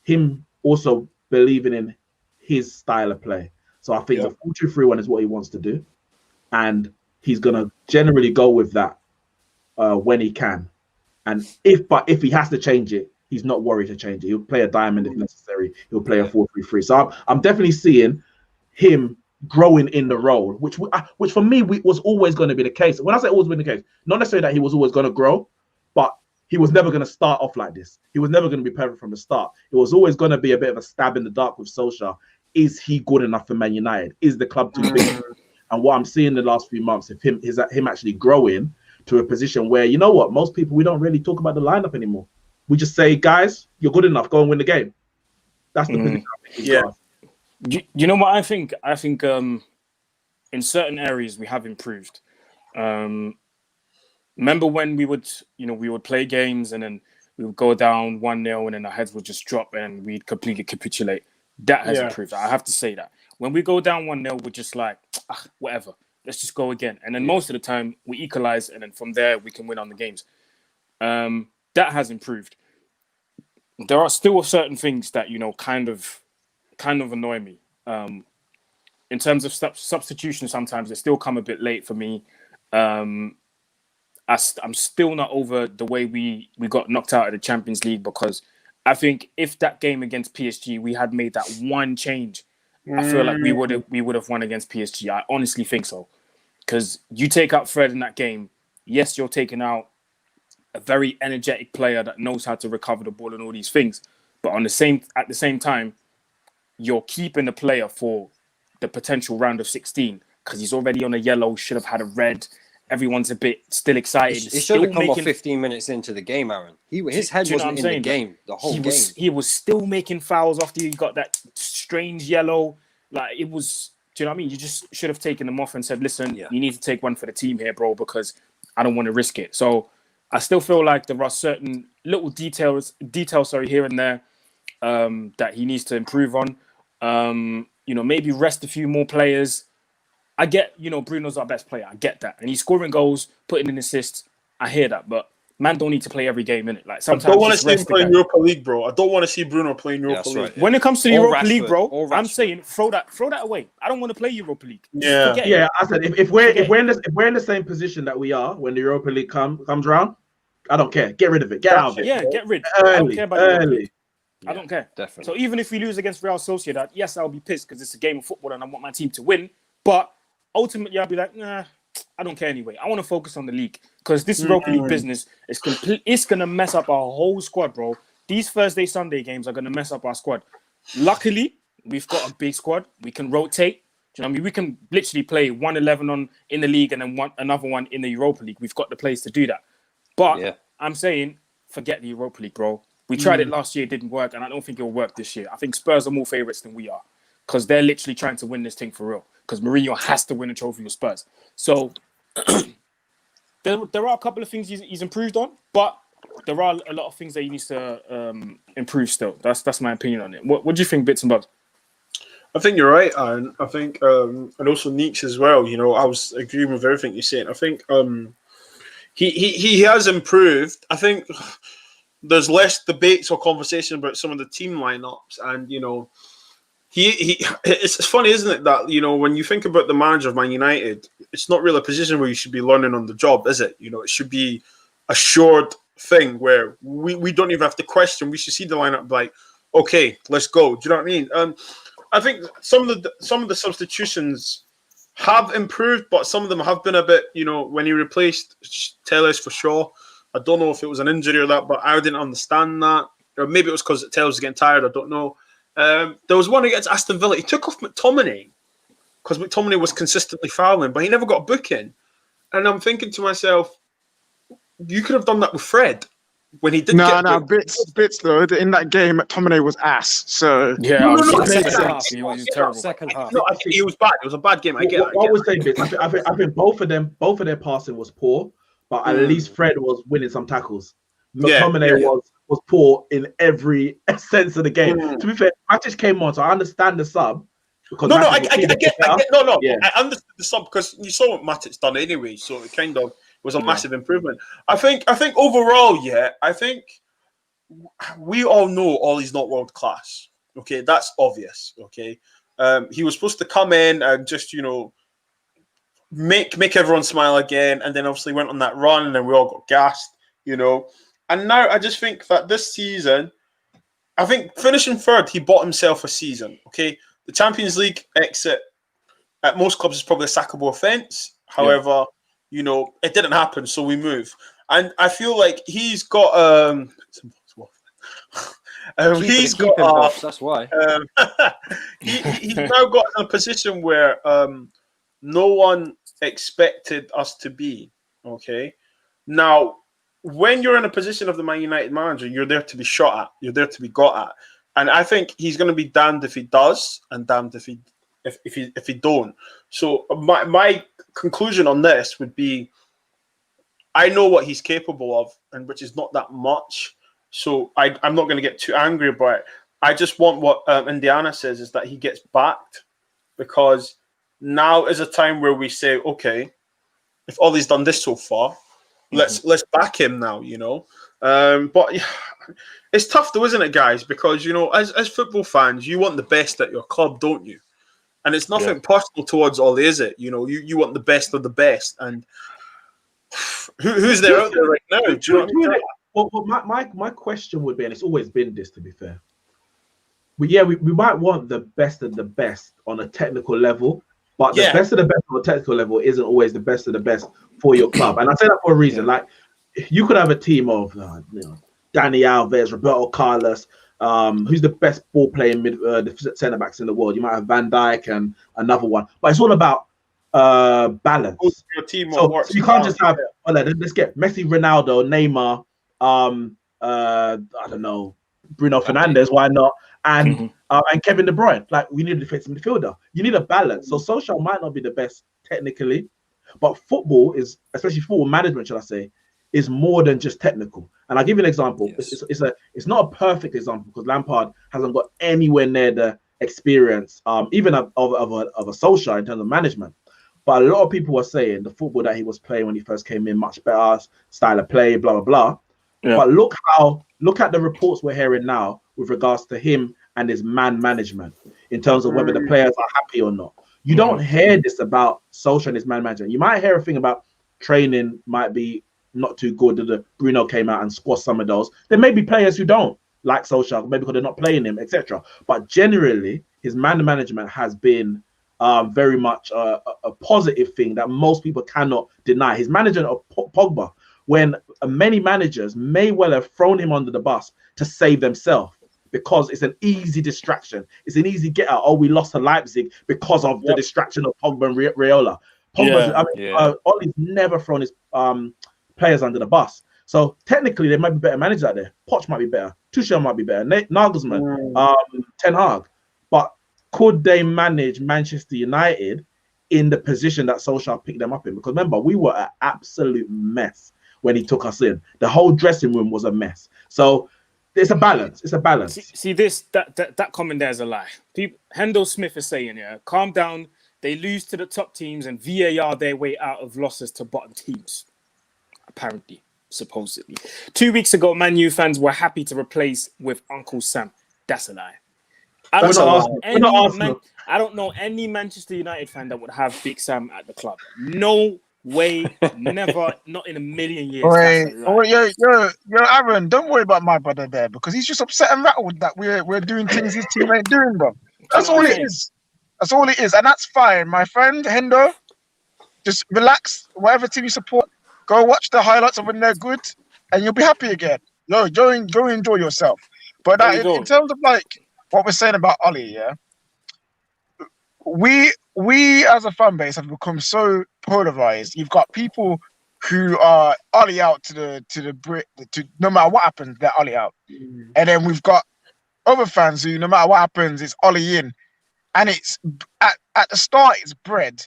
him also believing in his style of play. So I think the 4-2-3-1 is what he wants to do. And he's going to generally go with that when he can. And if he has to change it, he's not worried to change it. He'll play a diamond if necessary. He'll play a 4-3-3. So I'm definitely seeing him growing in the role, which for me was always going to be the case. When I say always been the case, not necessarily that he was always going to grow, but he was never going to start off like this. He was never going to be perfect from the start. It was always going to be a bit of a stab in the dark with Solskjaer. Is he good enough for Man United? Is the club too big? And what I'm seeing the last few months of him is that him actually growing to a position where, you know what, most people, we don't really talk about the lineup anymore. We just say, guys, you're good enough, go and win the game. That's the position I think he's got. You know what I think? I think in certain areas we have improved. Remember when we would play games and then we would go down 1-0 and then our heads would just drop and we'd completely capitulate. That has improved. I have to say that. When we go down 1-0, we're just like, whatever. Let's just go again. And then most of the time we equalize, and then from there we can win on the games. That has improved. There are still certain things that, kind of annoy me. In terms of substitution, sometimes they still come a bit late for me. I'm still not over the way we got knocked out of the Champions League, because I think if that game against PSG, we had made that one change, I feel like we would have won against PSG. I honestly think so. Because you take out Fred in that game, yes, you're taking out a very energetic player that knows how to recover the ball and all these things. But at the same time, you're keeping the player for the potential round of 16 because he's already on a yellow, should have had a red. Everyone's a bit still excited. He should have come off 15 minutes into the game, Aaron. His head wasn't in the game the whole game. He was still making fouls after he got that strange yellow. Like, it was, do you know what I mean? You just should have taken them off and said, listen, you need to take one for the team here, bro, because I don't want to risk it. So I still feel like there are certain little details here and there that he needs to improve on. Maybe rest a few more players. I get, Bruno's our best player. I get that. And he's scoring goals, putting in assists. I hear that. But man don't need to play every game, innit? Like, sometimes I don't want to see him playing Europa League, bro. I don't want to see Bruno playing Europa League. Right. When it comes to the Europa League, bro, I'm saying throw that away. I don't want to play Europa League. Yeah. I said if we're in the same position that we are when the Europa League comes around, I don't care. Get rid of it. Get out of it. Yeah, get rid. Early, I don't care about early. I don't care. Definitely. So even if we lose against Real Sociedad, yes, I'll be pissed because it's a game of football and I want my team to win. But ultimately, I'll be like, nah, I don't care anyway. I want to focus on the league because this Europa League business is it's going to mess up our whole squad, bro. These Thursday, Sunday games are going to mess up our squad. Luckily, we've got a big squad. We can rotate. Do you know what I mean? We can literally play 1-11 in the league and then another one in the Europa League. We've got the place to do that. But I'm saying, forget the Europa League, bro. We tried it last year, it didn't work, and I don't think it'll work this year. I think Spurs are more favourites than we are because they're literally trying to win this thing for real. Because Mourinho has to win a trophy with Spurs. So there are a couple of things he's improved on, but there are a lot of things that he needs to improve still. That's my opinion on it. What do you think, Bits and Bobs? I think you're right, Aaron. I think, and also Neeks as well. I was agreeing with everything you're saying. I think he has improved. I think there's less debates or conversation about some of the team lineups, and it's funny, isn't it, that when you think about the manager of Man United, it's not really a position where you should be learning on the job, is it? It should be assured thing where we don't even have to question. We should see the lineup like, okay, let's go. Do you know what I mean? I think some of the substitutions have improved, but some of them have been a bit, when he replaced Telles for Shaw. I don't know if it was an injury or that, but I didn't understand that. Or maybe it was because Telles was getting tired. I don't know. There was one against Aston Villa. He took off McTominay because McTominay was consistently fouling, but he never got a booking. And I'm thinking to myself, you could have done that with Fred when he did get booked. bits though. In that game, McTominay was ass. So Yeah, No, I was no, gonna say second that. half. He was terrible. Second half. No, I think he was bad. It was a bad game. I get What I would say, Bits, I think both of their passing was poor, but at least Fred was winning some tackles. McTominay was poor in every sense of the game. To be fair, Matic came on, so I understand the sub. Because I get. Yeah. I understood the sub because you saw what Matic's done anyway, so it kind of was a massive improvement. I think overall, I think we all know Ollie's not world class. Okay, that's obvious. Okay, he was supposed to come in and just make everyone smile again, and then obviously went on that run, and then we all got gassed. And now I just think that this season, I think finishing third, he bought himself a season. Okay, the Champions League exit at most clubs is probably a sackable offence. However, it didn't happen, so we move. And I feel like he's got he's got that's why. he's now got in a position where no one expected us to be. Okay, now when you're in a position of the Man United manager, you're there to be shot at. You're there to be got at. And I think he's going to be damned if he does, and damned if he don't. So my conclusion on this would be, I know what he's capable of, and which is not that much. So I'm not going to get too angry about it. I just want what Indiana says is that he gets backed, because now is a time where we say, okay, if Ollie's done this so far, let's back him now. But it's tough though, isn't it, guys? Because as football fans, you want the best at your club, don't you? And it's nothing personal towards Ollie, is it? You want the best of the best, and who's there out there right now? Do you know what I mean? Well, my question would be, and it's always been this, to be fair. We might want the best of the best on a technical level, but the best of the best on a technical level isn't always the best of the best for your club. And I say that for a reason. Like, you could have a team of Danny Alves, Roberto Carlos, who's the best ball playing centre backs in the world. You might have Van Dijk and another one, but it's all about balance. Your team so you can't just have let's get Messi, Ronaldo, Neymar, I don't know, Bruno Fernandes, why not? And Kevin De Bruyne. Like, we need a defensive midfielder. You need a balance. So Solskjaer might not be the best technically, but football is, especially football management, should I say, is more than just technical. And I'll give you an example. Yes. It's not a perfect example, because Lampard hasn't got anywhere near the experience, even of a Solskjaer in terms of management. But a lot of people were saying the football that he was playing when he first came in, much better style of play, blah, blah, blah. Yeah. But look at the reports we're hearing now with regards to him and his man management in terms of whether the players are happy or not. You don't hear this about Solskjaer and his man management. You might hear a thing about training might be not too good. That Bruno came out and squashed some of those. There may be players who don't like Solskjaer, maybe because they're not playing him, etc. But generally, his man management has been very much a positive thing that most people cannot deny. His management of Pogba, when many managers may well have thrown him under the bus to save themselves, because it's an easy distraction. It's an easy get out. Oh, we lost to Leipzig because of the distraction of Pogba and Raiola. Ollie's never thrown his players under the bus. So technically, there might be better managers out there. Poch might be better. Tuchel might be better. Nagelsmann, Ten Hag. But could they manage Manchester United in the position that Solskjaer picked them up in? Because remember, we were an absolute mess when he took us in. The whole dressing room was a mess. So it's a balance. It's a balance. See that comment there is a lie. Hendo Smith is saying, calm down. They lose to the top teams and VAR their way out of losses to bottom teams. Apparently, supposedly. 2 weeks ago, Man U fans were happy to replace with Uncle Sam. That's a lie. I don't know any Manchester United fan that would have Big Sam at the club. No Way, never, not in a million years. Wait, That's a lie. yo, Aaron, don't worry about my brother there because he's just upset and rattled that we're doing things his team ain't doing, bro. Do you That's know all what I'm it saying? is. That's all it is, and that's fine, my friend Hendo. Just relax. Whatever team you support, go watch the highlights of when they're good, and you'll be happy again. Go enjoy yourself. But There we in go. terms of like what we're saying about Ollie, yeah, we as a fan base have become so polarized. You've got people who are Ollie out to no matter what happens, they're Ollie out, and then we've got other fans who no matter what happens, it's Ollie in, and it's at the start it's bred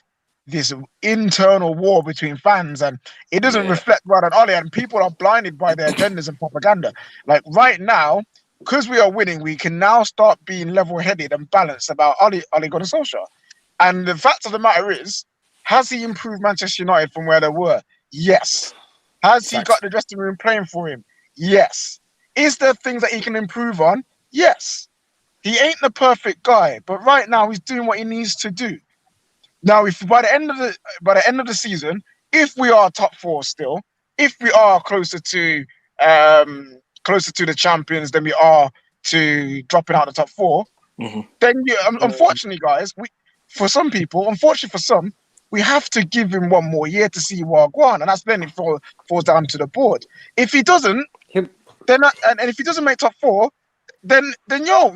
this internal war between fans, and it doesn't reflect right on Ollie, and people are blinded by their agendas and propaganda. Like right now, because we are winning, we can now start being level-headed and balanced about Ollie Gunnar Solskjaer. And the fact of the matter is, has he improved Manchester United from where they were? Yes. Has he got the dressing room playing for him? Yes. Is there things that he can improve on? Yes. He ain't the perfect guy, but right now he's doing what he needs to do. Now, if by the end of the season, if we are top four still, if we are closer to the champions than we are to dropping out the top four, then unfortunately, guys, for some people, unfortunately for some, we have to give him one more year to see what go on, and that's then it falls down to the board. If he doesn't, then and if he doesn't make top four, then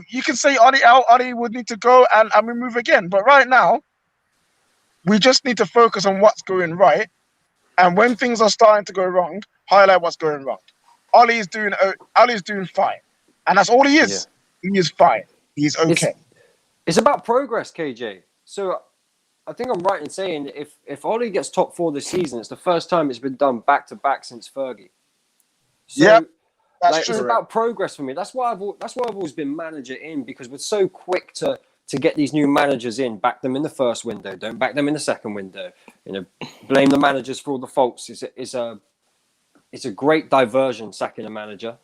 you can say Ollie would need to go and we move again. But right now, we just need to focus on what's going right, and when things are starting to go wrong, highlight what's going wrong. Ollie's doing fine, and that's all he is. Yeah. He is fine. He's okay. It's about progress, KJ. So I think I'm right in saying if Ollie gets top four this season, it's the first time it's been done back to back since Fergie. So, yep, that's true. It's about progress for me. That's why I've always been manager in, because we're so quick to get these new managers in, back them in the first window, don't back them in the second window. Blame the managers for all the faults. It's a great diversion, sacking a manager.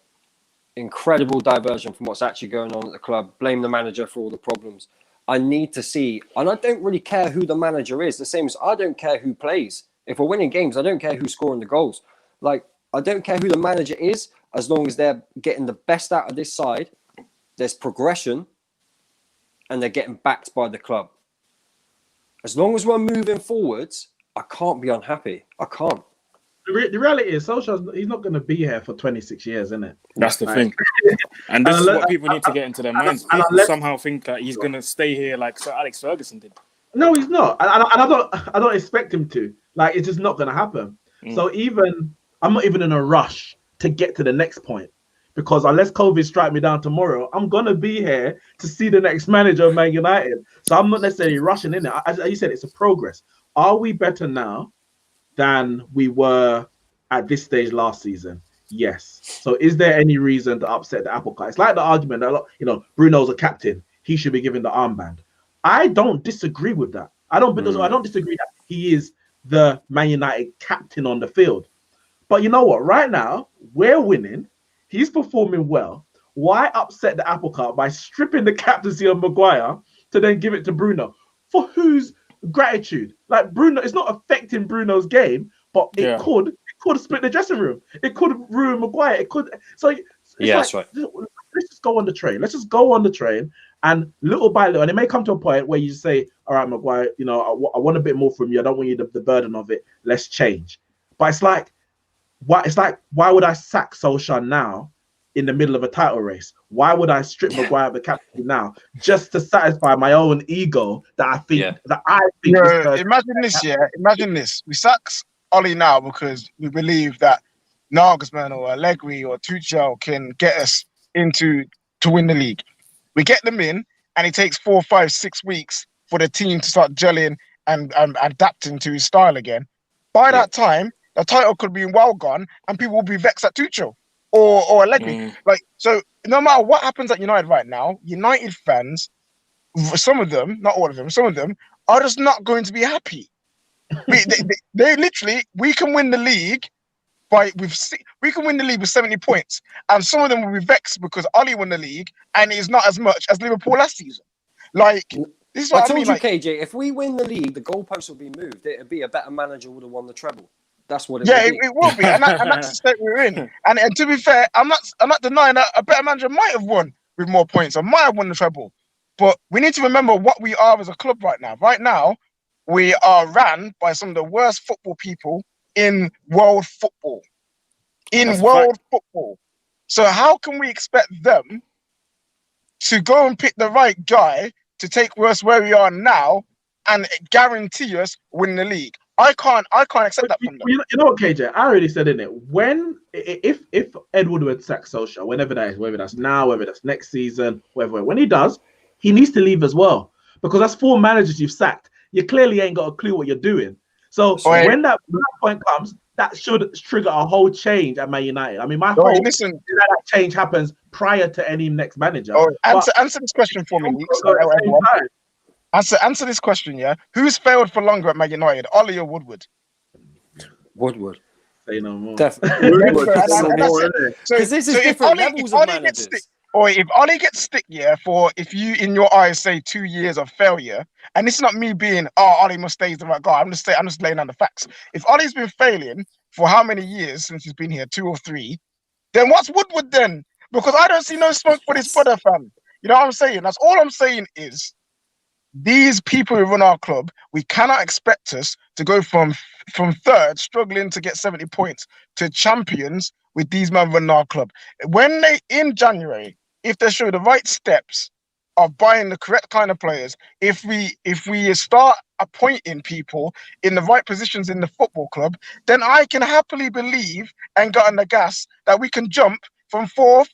Incredible diversion from what's actually going on at the club. Blame the manager for all the problems. I need to see, and I don't really care who the manager is. The same as I don't care who plays. If we're winning games, I don't care who's scoring the goals. Like, I don't care who the manager is, as long as they're getting the best out of this side. There's progression, and they're getting backed by the club. As long as we're moving forwards, I can't be unhappy. I can't. The reality is, Solskjaer, he's not going to be here for 26 years, isn't it? That's the thing. And this is what people need to get into their minds. People somehow think that he's going to stay here like Sir Alex Ferguson did. No, he's not. And I don't expect him to. Like, it's just not going to happen. So I'm not even in a rush to get to the next point. Because unless COVID strike me down tomorrow, I'm going to be here to see the next manager of Man United. So I'm not necessarily rushing in it. As you said, it's a progress. Are we better now than we were at this stage last season? Yes. So is there any reason to upset the apple cart? It's like the argument that, Bruno's a captain. He should be given the armband. I don't disagree with that. I don't disagree that he is the Man United captain on the field. But you know what? Right now, we're winning. He's performing well. Why upset the apple cart by stripping the captaincy of Maguire to then give it to Bruno? For whose gratitude? Like, Bruno, it's not affecting Bruno's game, but it could split the dressing room. It could ruin Maguire. It could. So that's right. Let's just go on the train. Let's just go on the train, and little by little, and it may come to a point where you say, "All right, Maguire, I want a bit more from you. I don't want you the burden of it. Let's change." But it's like, why would I sack Solskjaer now in the middle of a title race? Why would I strip Maguire of the captaincy now just to satisfy my own ego that I think Imagine this. We sack Ollie now because we believe that Nagelsmann or Allegri or Tuchel can get us to win the league. We get them in, and it takes 4, 5, 6 weeks for the team to start gelling and adapting to his style again. By that time, the title could be well gone, and people will be vexed at Tuchel or Allegri. So no matter what happens at United right now, United fans, some of them, not all of them, some of them are just not going to be happy. They literally, we can win the league with 70 points, and some of them will be vexed because Ollie won the league and it's not as much as Liverpool last season. Like, This is I what I told mean. you, Like, KJ, if we win the league, the goalposts will be moved. It'd be a better manager would have won the treble. That's what it yeah, would be. it will be, and that's the state we're in. And to be fair, I'm not denying that a better manager might have won with more points, or might have won the treble. But we need to remember what we are as a club right now. Right now, we are ran by some of the worst football people in world football. That's a fact. Football. So how can we expect them to go and pick the right guy to take us where we are now and guarantee us win the league? I can't accept that from them. You know what, KJ? I already said in it. If Edward would sack Solskjaer, whenever that is, whether that's now, whether that's next season, whatever, when he does, he needs to leave as well, because that's 4 managers you've sacked. You clearly ain't got a clue what you're doing. So when that point comes, that should trigger a whole change at Man United. I mean, my hope is that change happens prior to any next manager. Answer this question for me. Answer this question, yeah. Who's failed for longer at Man United, Ollie or Woodward? Woodward. Say no more. Definitely. Because this is different levels of managers. If Ollie gets stick, if you in your eyes say 2 years of failure, and it's not me being, Ollie must stay the right guy. I'm just laying down the facts. If Ollie's been failing for how many years since he's been here, 2 or 3, then what's Woodward then? Because I don't see no smoke for this brother, fam. You know what I'm saying? That's all I'm saying is, these people who run our club, we cannot expect us to go from third, struggling to get 70 points, to champions with these men running our club. When they, in January, if they show the right steps of buying the correct kind of players, if we start appointing people in the right positions in the football club, then I can happily believe and get on the gas that we can jump from 4th,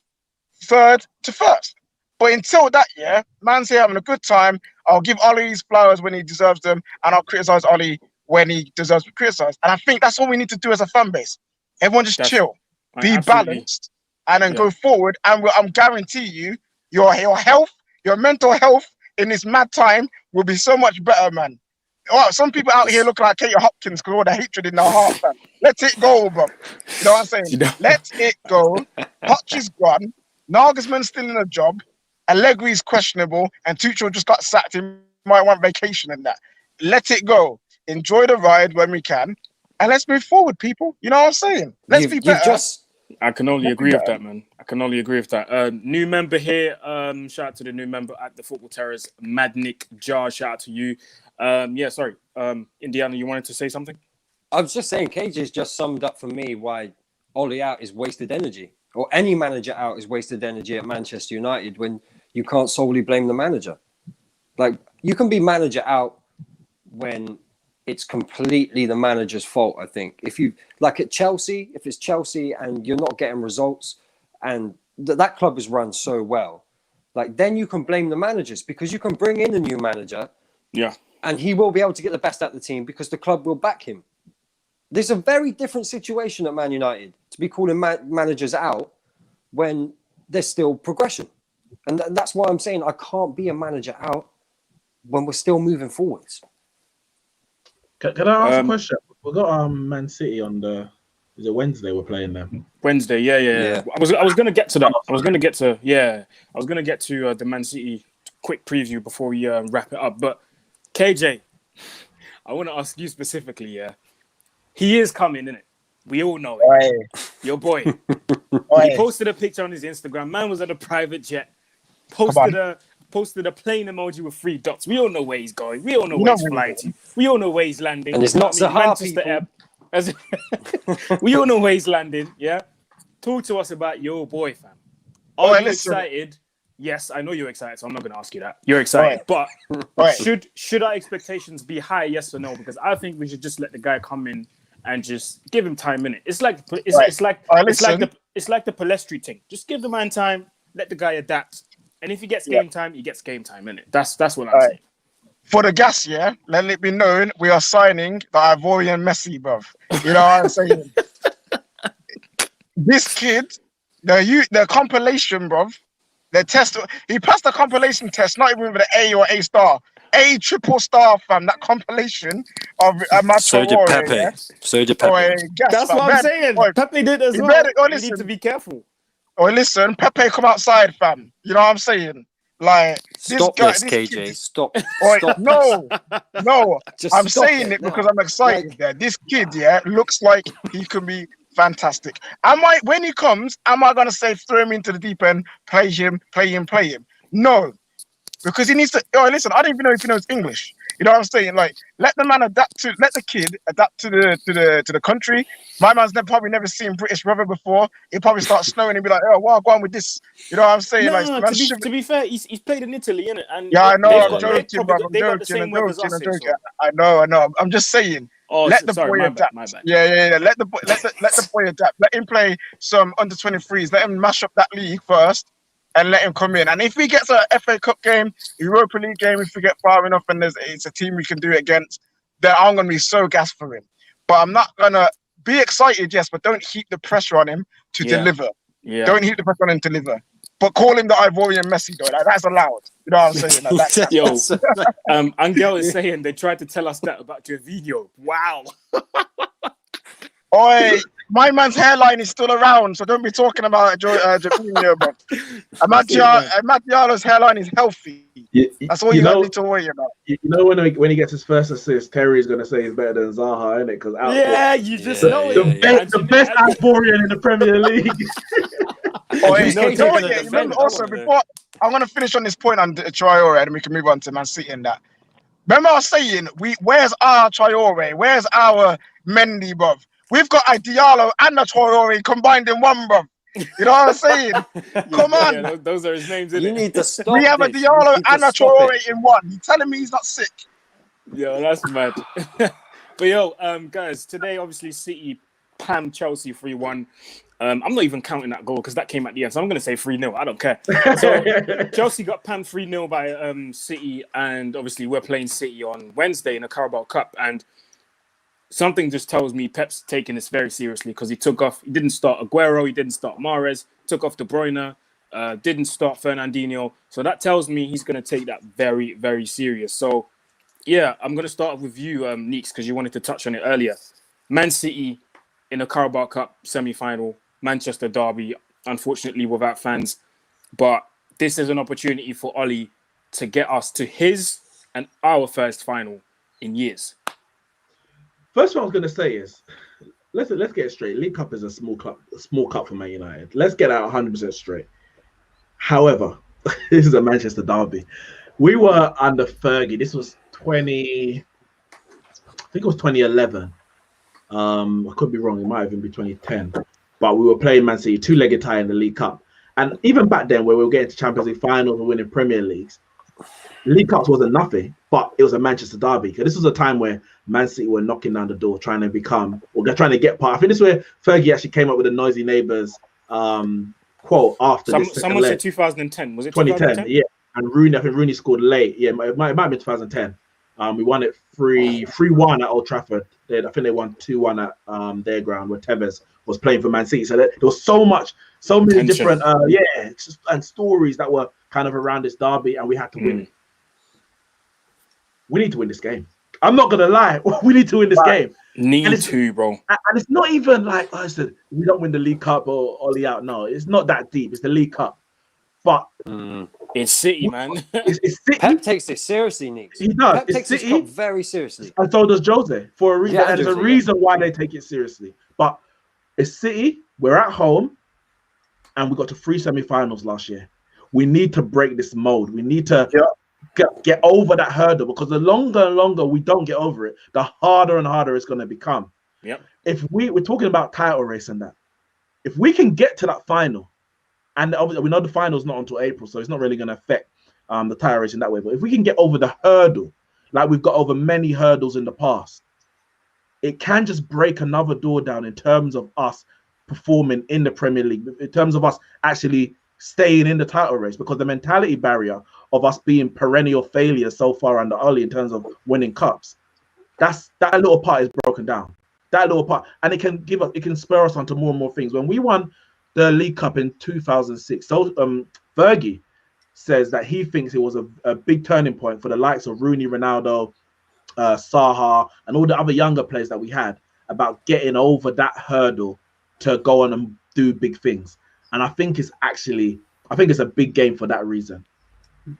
3rd to 1st. But until that, man's here having a good time. I'll give Ollie his flowers when he deserves them, and I'll criticize Ollie when he deserves to be criticized. And I think that's all we need to do as a fan base. Everyone just chill, be balanced, and then go forward. And I'm guarantee you, your health, your mental health in this mad time will be so much better, man. Some people out here look like Katie Hopkins because all the hatred in their heart, man. Let it go, bro. You know what I'm saying? Let it go. Hutch is gone. Nagelsmann's still in a job. Allegri's questionable, and Tuchel just got sacked. He might want vacation and that. Let it go. Enjoy the ride when we can, and let's move forward, people. You know what I'm saying? Let's be better. I can only agree with that, man. I can only agree with that. New member here. Shout out to the new member at the Football Terrace, Madnick Jar. Shout out to you. Indiana, you wanted to say something? I was just saying, KJ's just summed up for me why Ollie out is wasted energy, or any manager out is wasted energy at Manchester United when you can't solely blame the manager. Like, you can be manager out when it's completely the manager's fault, I think. If you, like at Chelsea, if it's Chelsea and you're not getting results and that club is run so well, like then you can blame the managers, because you can bring in a new manager and he will be able to get the best out of the team because the club will back him. There's a very different situation at Man United to be calling managers out when there's still progression. And that's why I'm saying I can't be a manager out when we're still moving forwards. Can I ask a question? We've got Man City on is it Wednesday we're playing them? Wednesday, yeah. I was gonna get to that. I was gonna get to the Man City quick preview before we wrap it up. But KJ, I want to ask you specifically, he is coming, innit? We all know it. Your boy. He posted a picture on his Instagram. Man was on a private jet. Posted a plane emoji with 3 dots. We all know where he's going. We all know where he's flying to. We all know where he's landing. And it's not so hard, people. We all know where he's landing, yeah? Talk to us about your boy, fam. Are you excited? Yes, I know you're excited, so I'm not going to ask you that. You're excited. But should our expectations be high, yes or no? Because I think we should just let the guy come in and just give him time in it. It's like the Palestri thing. Just give the man time, let the guy adapt. And if he gets game time, he gets game time, innit? That's what I'm saying. For the gas, let it be known we are signing the Ivorian Messi, bruv. You know what I'm saying? This kid, the compilation, bruv, the test, he passed the compilation test, not even with an A or A star. A triple star, fam. That compilation of So did Pepe. Yeah? So did Pepe. That's what I'm saying. Pepe did as well. You need to be careful. Listen, Pepe come outside, fam. You know what I'm saying? Like Stop this guy, this, this KJ. kid. Stop. Oi, Stop. no, no. Just I'm stop saying it now. because I'm excited. Like, There, this kid, yeah, looks like he can be fantastic. Am I when he comes? Am I gonna say throw him into the deep end, play him, play him, play him? No, because he needs to. Oh, listen, I don't even know if he knows English. You know what I'm saying? Like, let the man adapt to. Let the kid adapt to the country. My man's probably never seen British weather before. He'll probably start snowing and be like, "Oh, well, go on with this." You know what I'm saying? Like, No, man, to be fair, he's played in Italy, innit? And yeah, I know. they've I'm got joking, bro. they got the same weather as us. I'm here, joking. so. I know. I'm just saying. Oh, Let the sorry, boy my bad, adapt. my bad. Yeah. Let the boy adapt. Let him play some under 23s. Let him mash up that league first, and let him come in. And if he gets a FA Cup game, Europa League game, if we get far enough, and it's a team we can do it against, then I'm gonna be so gassed for him. But I'm not gonna be excited, yes, but don't heap the pressure on him to deliver. Yeah. Don't heap the pressure on him to deliver. But call him the Ivorian Messi, though. Like, that's allowed. You know what I'm saying? Like, that's Yo, Angel is saying they tried to tell us that about Gervinho. Wow. Oi, my man's hairline is still around, so don't be talking about Jorginho, bro. Amad Diallo's hairline is healthy. That's all you need to worry about. You know when he gets his first assist, Terry's gonna say he's better than Zaha, innit? Because you just know it. The best Ivorian in the Premier League. Remember also before I'm gonna finish on this point on Traore, and we can move on to Man City and that. Remember I was saying, where's our Traore? Where's our Mendy, bruv? We've got a Diallo and a Traore combined in one, bruv. You know what I'm saying? Come on. Yeah, those are his names, you need to stop. We have a Diallo and a Traore in one. You telling me he's not sick? Yo, that's mad. But yo, guys, today obviously City pammed Chelsea 3-1. I'm not even counting that goal because that came at the end, so I'm going to say 3-0. I don't care. So Chelsea got pammed 3-0 by City, and obviously we're playing City on Wednesday in the Carabao Cup, and something just tells me Pep's taking this very seriously because he didn't start Aguero, he didn't start Mahrez, took off De Bruyne, didn't start Fernandinho. So that tells me he's going to take that very, very serious. So, yeah, I'm going to start with you, Neeks, because you wanted to touch on it earlier. Man City in the Carabao Cup semi-final, Manchester derby, unfortunately without fans. But this is an opportunity for Ole to get us to his and our first final in years. First, what I was going to say is, let's get it straight. League Cup is a small cup for Man United. Let's get that 100% straight. However, this is a Manchester derby. We were under Fergie. This was 2011. I could be wrong. It might even be 2010. But we were playing Man City, two-legged tie in the League Cup. And even back then, where we were getting to Champions League finals and winning Premier Leagues, League Cups wasn't nothing, but it was a Manchester derby. Because this was a time where Man City were knocking down the door, trying to get part. I think this is where Fergie actually came up with the Noisy Neighbours quote after this. Someone said 2010. Was it 2010? Yeah. And I think Rooney scored late. Yeah, it might have been 2010. We won it 3-1 at Old Trafford. I think they won 2-1 at their ground where Tevez was playing for Man City. So there was so many tension. Different and stories that were kind of around this derby, and we had to win it. We need to win this game. I'm not gonna lie, we need to win this game. Need to, bro. And it's not even like I said, we don't win the League Cup or Ollie out. No, it's not that deep. It's the League Cup. But it's City, man. It's City. Pep takes it seriously, Nick. He does. Pep takes this cup very seriously. And so does Jose for a reason. Yeah, and there's a reason why they take it seriously. But it's City. We're at home, and we got to 3 semi-finals last year. We need to break this mold. We need to get over that hurdle, because the longer and longer we don't get over it, the harder and harder it's going to become. Yep. If we're talking about title race and that, if we can get to that final, and obviously we know the final's not until April, so it's not really going to affect the title race in that way. But if we can get over the hurdle, like we've got over many hurdles in the past, it can just break another door down in terms of us performing in the Premier League, in terms of us actually staying in the title race, because the mentality barrier of us being perennial failures so far under Ole in terms of winning cups, that little part is broken down. That little part, and it can spur us onto more and more things. When we won the League Cup in 2006, so Fergie says that he thinks it was a big turning point for the likes of Rooney, Ronaldo, Saha, and all the other younger players that we had, about getting over that hurdle to go on and do big things. And I think it's a big game for that reason.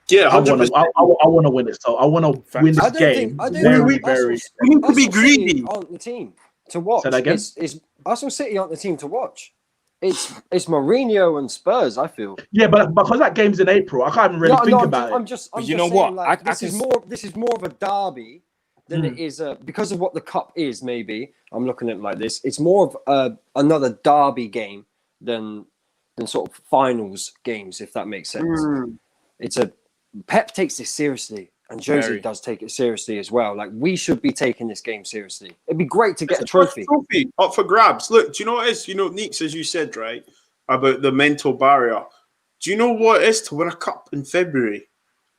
Yeah, I want 100%. to. I want to win it. So I want to win I this don't game. think. I don't Very, think very. We need to be Arsenal City greedy. aren't the team to watch. Say that again? It's Arsenal City aren't the team to watch. It's Mourinho and Spurs. I feel. Yeah, but because that game's in April, I can't even really think about it. I'm just But you just know saying, what? like, I this is can- more. This is more of a derby than it is because of what the cup is. Maybe I'm looking at it like this. It's more of another derby game than sort of finals games, if that makes sense. It's a Pep takes this seriously, and Jose Very. does take it seriously as well. Like, we should be taking this game seriously. It'd be great to get a It's the first trophy. trophy up for grabs. Look, do you know what it is? You know, Neeks, as you said, right, about the mental barrier. Do you know what it is to win a cup in February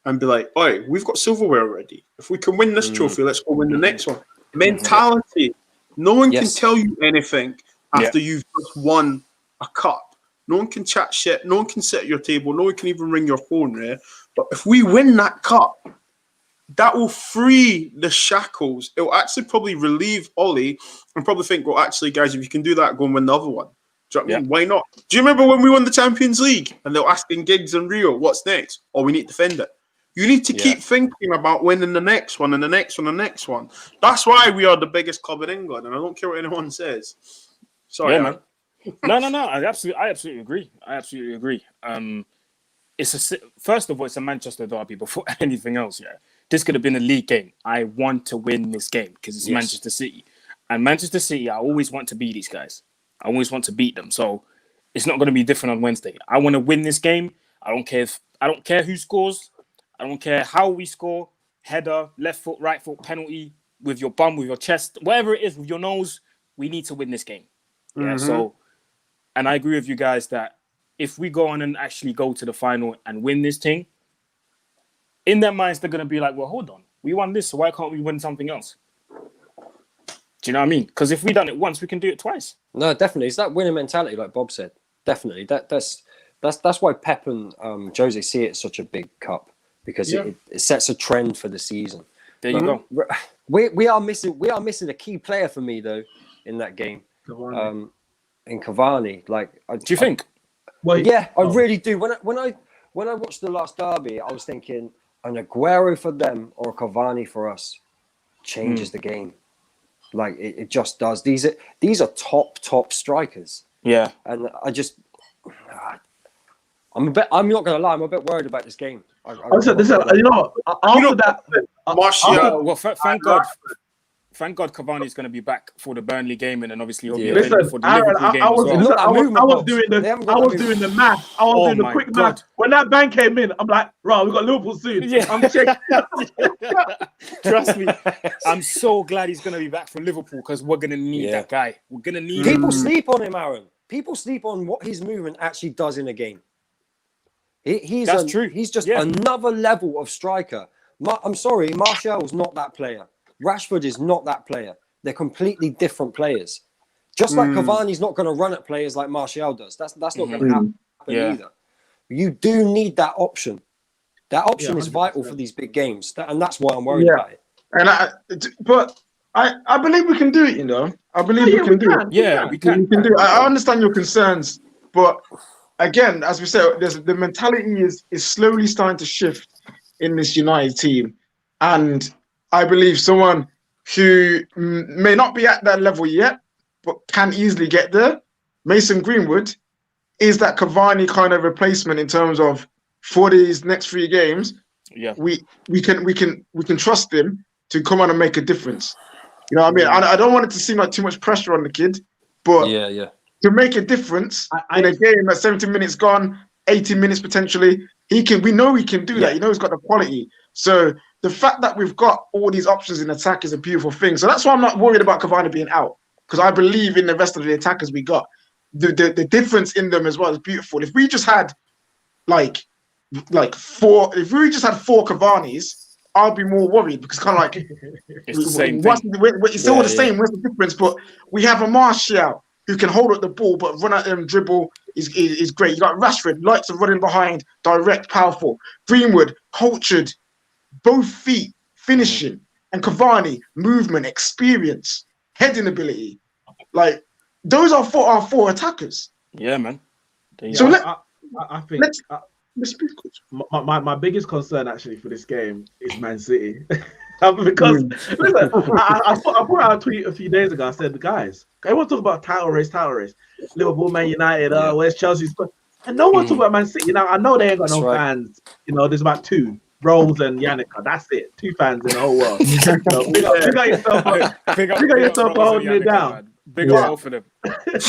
and be like, "Oi, we've got silverware already. If we can win this trophy, let's go win the next one." Mentality. No one can Yes. tell you anything after you've just won a cup. No one can chat shit. No one can sit at your table. No one can even ring your phone, right? But if we win that cup, that will free the shackles. It will actually probably relieve Ollie and probably think, well, actually, guys, if you can do that, go and win the other one. Do you know what I mean? Why not? Do you remember when we won the Champions League and they were asking Giggs and Rio, what's next? Oh, we need to defend it. You need to keep thinking about winning the next one and the next one and the next one. That's why we are the biggest club in England, and I don't care what anyone says. Sorry, Yeah, man. No. I absolutely agree. First of all, it's a Manchester derby before anything else. Yeah, this could have been a league game. I want to win this game because it's Manchester City, and Manchester City. I always want to beat these guys. I always want to beat them. So it's not going to be different on Wednesday. I want to win this game. I don't care who scores. I don't care how we score. Header, left foot, right foot, penalty, with your bum, with your chest, whatever it is, with your nose. We need to win this game. Yeah. So, and I agree with you guys that if we go on and actually go to the final and win this thing, in their minds, they're going to be like, well, hold on. We won this, so why can't we win something else? Do you know what I mean? Because if we done it once, we can do it twice. No, definitely. It's that winning mentality, like Bob said. Definitely. That's why Pep and Jose see it as such a big cup, because it sets a trend for the season. There you go. We are missing a key player for me though in that game. Cavani. In Cavani, like, Do you think? Well, I really do. When I watched the last derby, I was thinking an Aguero for them or a Cavani for us changes the game. Like, it just does. These are top strikers. Yeah. And I'm not gonna lie, I'm a bit worried about this game. After that, Martial. Well, thank God Cavani's going to be back for the Burnley game, and then obviously he'll be Yeah. available listen, for the Aaron, Liverpool game I as well. was doing the math. I was doing the my quick God. math. When that bang came in, I'm like, right, we got Liverpool soon. Yeah. I'm checking. Trust me, I'm so glad he's going to be back for Liverpool because we're going to need that guy. We're going to need him. People sleep on him, Aaron. People sleep on what his movement actually does in a game. That's true. He's just another level of striker. I'm sorry, Martial's not that player. Rashford is not that player. They're completely different players. Just like Cavani's not going to run at players like Martial does. That's not going to happen either. You do need that option. That option is vital for these big games, and that's why I'm worried about it. And I believe we can do it. You know, I believe we can do it. Yeah, we can. We can do it. I understand your concerns, but again, as we said, the mentality is slowly starting to shift in this United team, and I believe someone who may not be at that level yet, but can easily get there, Mason Greenwood, is that Cavani kind of replacement in terms of for these next 3 games. Yeah, we can trust him to come on and make a difference. You know what I mean? I don't want it to seem like too much pressure on the kid, but to make a difference in a game that's 70 minutes gone, 80 minutes potentially, we know he can do that. You know he's got the quality. So the fact that we've got all these options in attack is a beautiful thing. So that's why I'm not worried about Cavani being out, because I believe in the rest of the attackers we got. The difference in them as well is beautiful. If we just had like 4 Cavani's, I'll be more worried, because kind of like it's the same thing. It's still the same. What's the difference? But we have a Martial who can hold up the ball, but run at them, dribble is great. You got Rashford, likes of running behind, direct, powerful. Greenwood, cultured, both feet, finishing, and Cavani, movement, experience, heading ability. Like, those are our 4 attackers. Yeah, man. So I think My biggest concern actually for this game is Man City. Because listen, I put out a tweet a few days ago. I said, guys, everyone talk about title race, Liverpool, Man United, where's Chelsea? And no one talk about Man City. Now I know they ain't got no fans. You know, there's about two, Rose and Yannicka. That's it. Two fans in the whole world. You know, big up yourself for holding it down. Man. Big up both of them.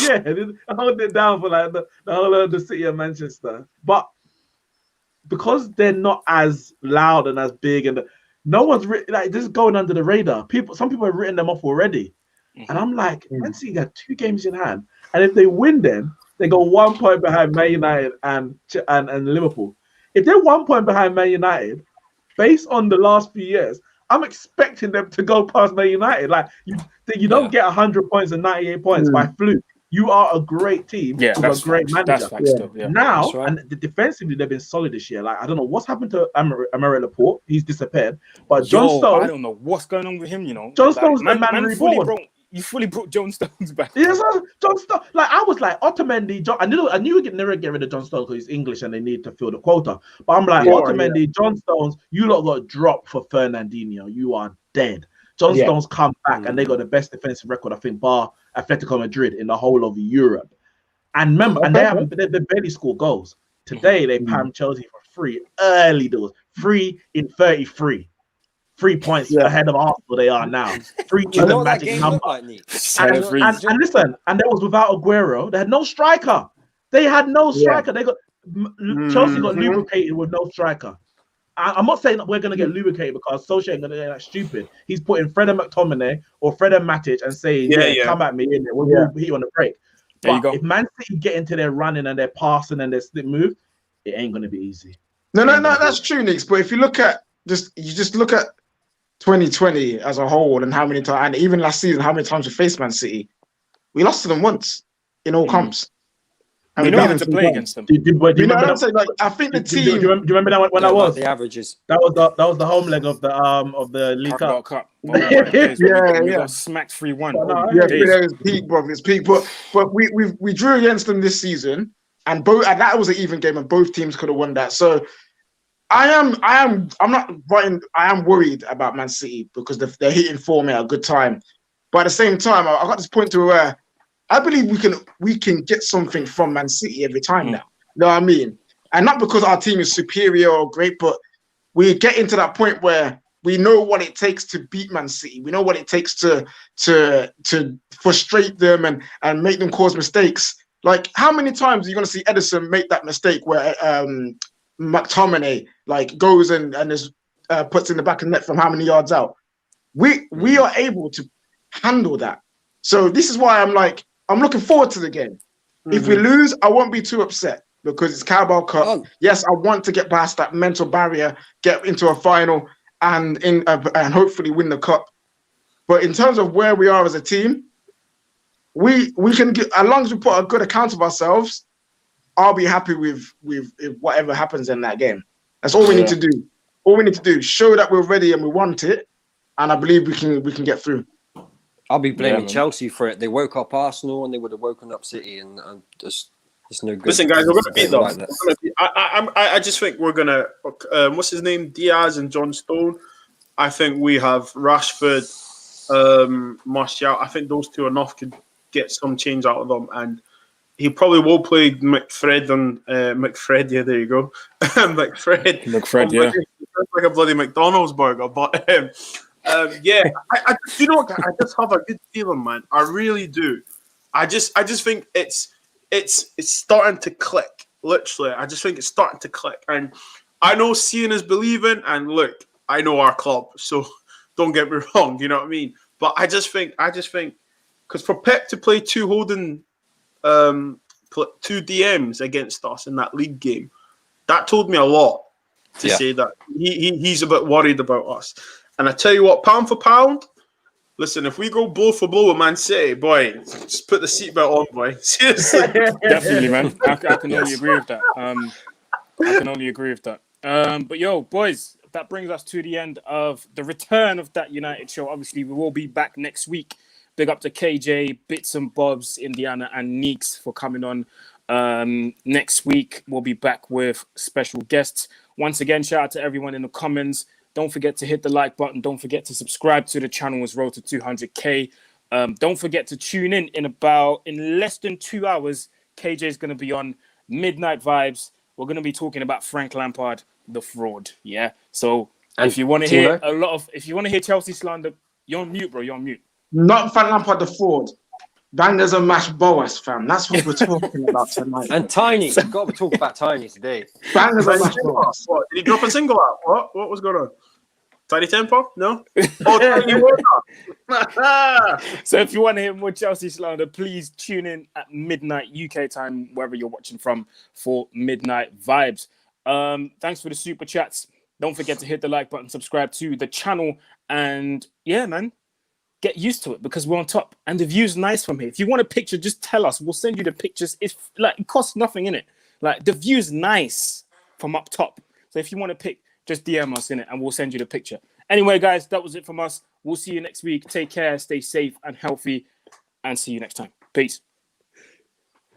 Yeah, holding it down for like the whole of the city of Manchester. But because they're not as loud and as big, and no one's like this is going under the radar. Some people have written them off already, and I'm like, Man City got 2 games in hand, and if they win them, they go 1 point behind Man United and Liverpool. If they're 1 point behind Man United, based on the last few years, I'm expecting them to go past Man United. Like you don't get 100 points and 98 points by fluke. You are a great team with a great manager. Now, and defensively, they've been solid this year. Like, I don't know what's happened to Aymeric Laporte. He's disappeared. But John Stones... I don't know what's going on with him, you know. John Stones, the man reborn. You fully brought John Stones back. Yes, John Stones. Like, I was like, Otamendi... I knew we never get rid of John Stones because he's English and they need to fill the quota. But I'm like, Otamendi, John Stones, you lot got dropped for Fernandinho. You are dead. John Stones come back and they got the best defensive record, I think, bar Atletico Madrid in the whole of Europe. And remember, and they barely score goals. Today they pammed Chelsea for free early doors, free in 33. 3 points ahead of Arsenal they are now. 3 is the magic number. Like, and listen, and they was without Aguero. They had no striker. They had no striker. They got Chelsea got lubricated with no striker. I'm not saying that we're going to get lubricated because Solskjaer ain't going to get that stupid. He's putting Fred and McTominay or Fred and Matic and saying, come at me in there. We'll hit you on the break. But if Man City get into their running and their passing and their slip move, it ain't going to be easy. No, that's true, Nicks. But if you look at just look at 2020 as a whole and how many times, and even last season, how many times we faced Man City, we lost to them once in all comps. And we know how to play against them. I think the team. Do you remember that when that was? The averages. That was the home leg of the League Cup. We got smacked 3-1. It's peak, bro. It's peak. But we drew against them this season, and that was an even game, and both teams could have won that. So I am worried about Man City because they're hitting form at a good time. But at the same time, I got this point to where I believe we can get something from Man City every time now. You know what I mean? And not because our team is superior or great, but we get into that point where we know what it takes to beat Man City. We know what it takes to frustrate them and make them cause mistakes. Like, how many times are you going to see Edison make that mistake where McTominay like goes and just puts in the back of the net from how many yards out? We are able to handle that. So this is why I'm looking forward to the game. If we lose, I won't be too upset because it's Carabao Cup. Yes, I want to get past that mental barrier, get into a final, and hopefully win the cup. But in terms of where we are as a team, we can get, as long as we put a good account of ourselves, I'll be happy with whatever happens in that game. That's all we need to do. All we need to do is show that we're ready and we want it, and I believe we can get through. I'll be blaming Chelsea for it. They woke up Arsenal and they would have woken up City, and just it's no good. Listen, guys, we're going to beat them. I just think we're going to. What's his name? Diaz and John Stone. I think we have Rashford, Martial. I think those two enough could get some change out of them, and he probably will play McFred and McFred. Yeah, there you go, McFred. Yeah, it's like a bloody McDonald's burger, but. Yeah, I you know what, I just have a good feeling, man. I really do. I just think it's starting to click. Literally, I just think it's starting to click. And I know seeing is believing. And look, I know our club, so don't get me wrong. You know what I mean? But I just think because for Pep to play two holding, two DMs against us in that league game, that told me a lot to say that he's a bit worried about us. And I tell you what, pound for pound, listen, if we go blow for blow with Man City, boy, just put the seatbelt on, boy. Seriously. Definitely, man. I can only agree with that. But yo, boys, that brings us to the end of the return of that United show. Obviously, we will be back next week. Big up to KJ, Bits and Bobs, Indiana, and Neeks for coming on. Next week, we'll be back with special guests. Once again, shout out to everyone in the comments. Don't forget to hit the like button. Don't forget to subscribe to the channel as road to 200K. Don't forget to tune in less than 2 hours. KJ is going to be on Midnight Vibes. We're going to be talking about Frank Lampard, the fraud. Yeah. So if you want to hear if you want to hear Chelsea slander, you're on mute, bro. You're on mute. Not Frank Lampard the fraud. Bangers and mash Boas, fam. That's what we're talking about tonight. And Tiny. We've got to talk about Tiny today. Bangers and mash Boas. What? Did he drop a single out? What was going on? Tiny Tempo? No? Oh, Tiny Werner. So if you want to hear more Chelsea slander, please tune in at midnight UK time, wherever you're watching from, for Midnight Vibes. Thanks for the super chats. Don't forget to hit the like button, subscribe to the channel, and yeah, man, get used to it because we're on top and the view's nice from here. If you want a picture, just tell us. We'll send you the pictures. It's like it costs nothing in it. Like the view's nice from up top. So if you want to pick, just DM us in it and we'll send you the picture. Anyway, guys, that was it from us. We'll see you next week. Take care, stay safe and healthy, and see you next time. Peace.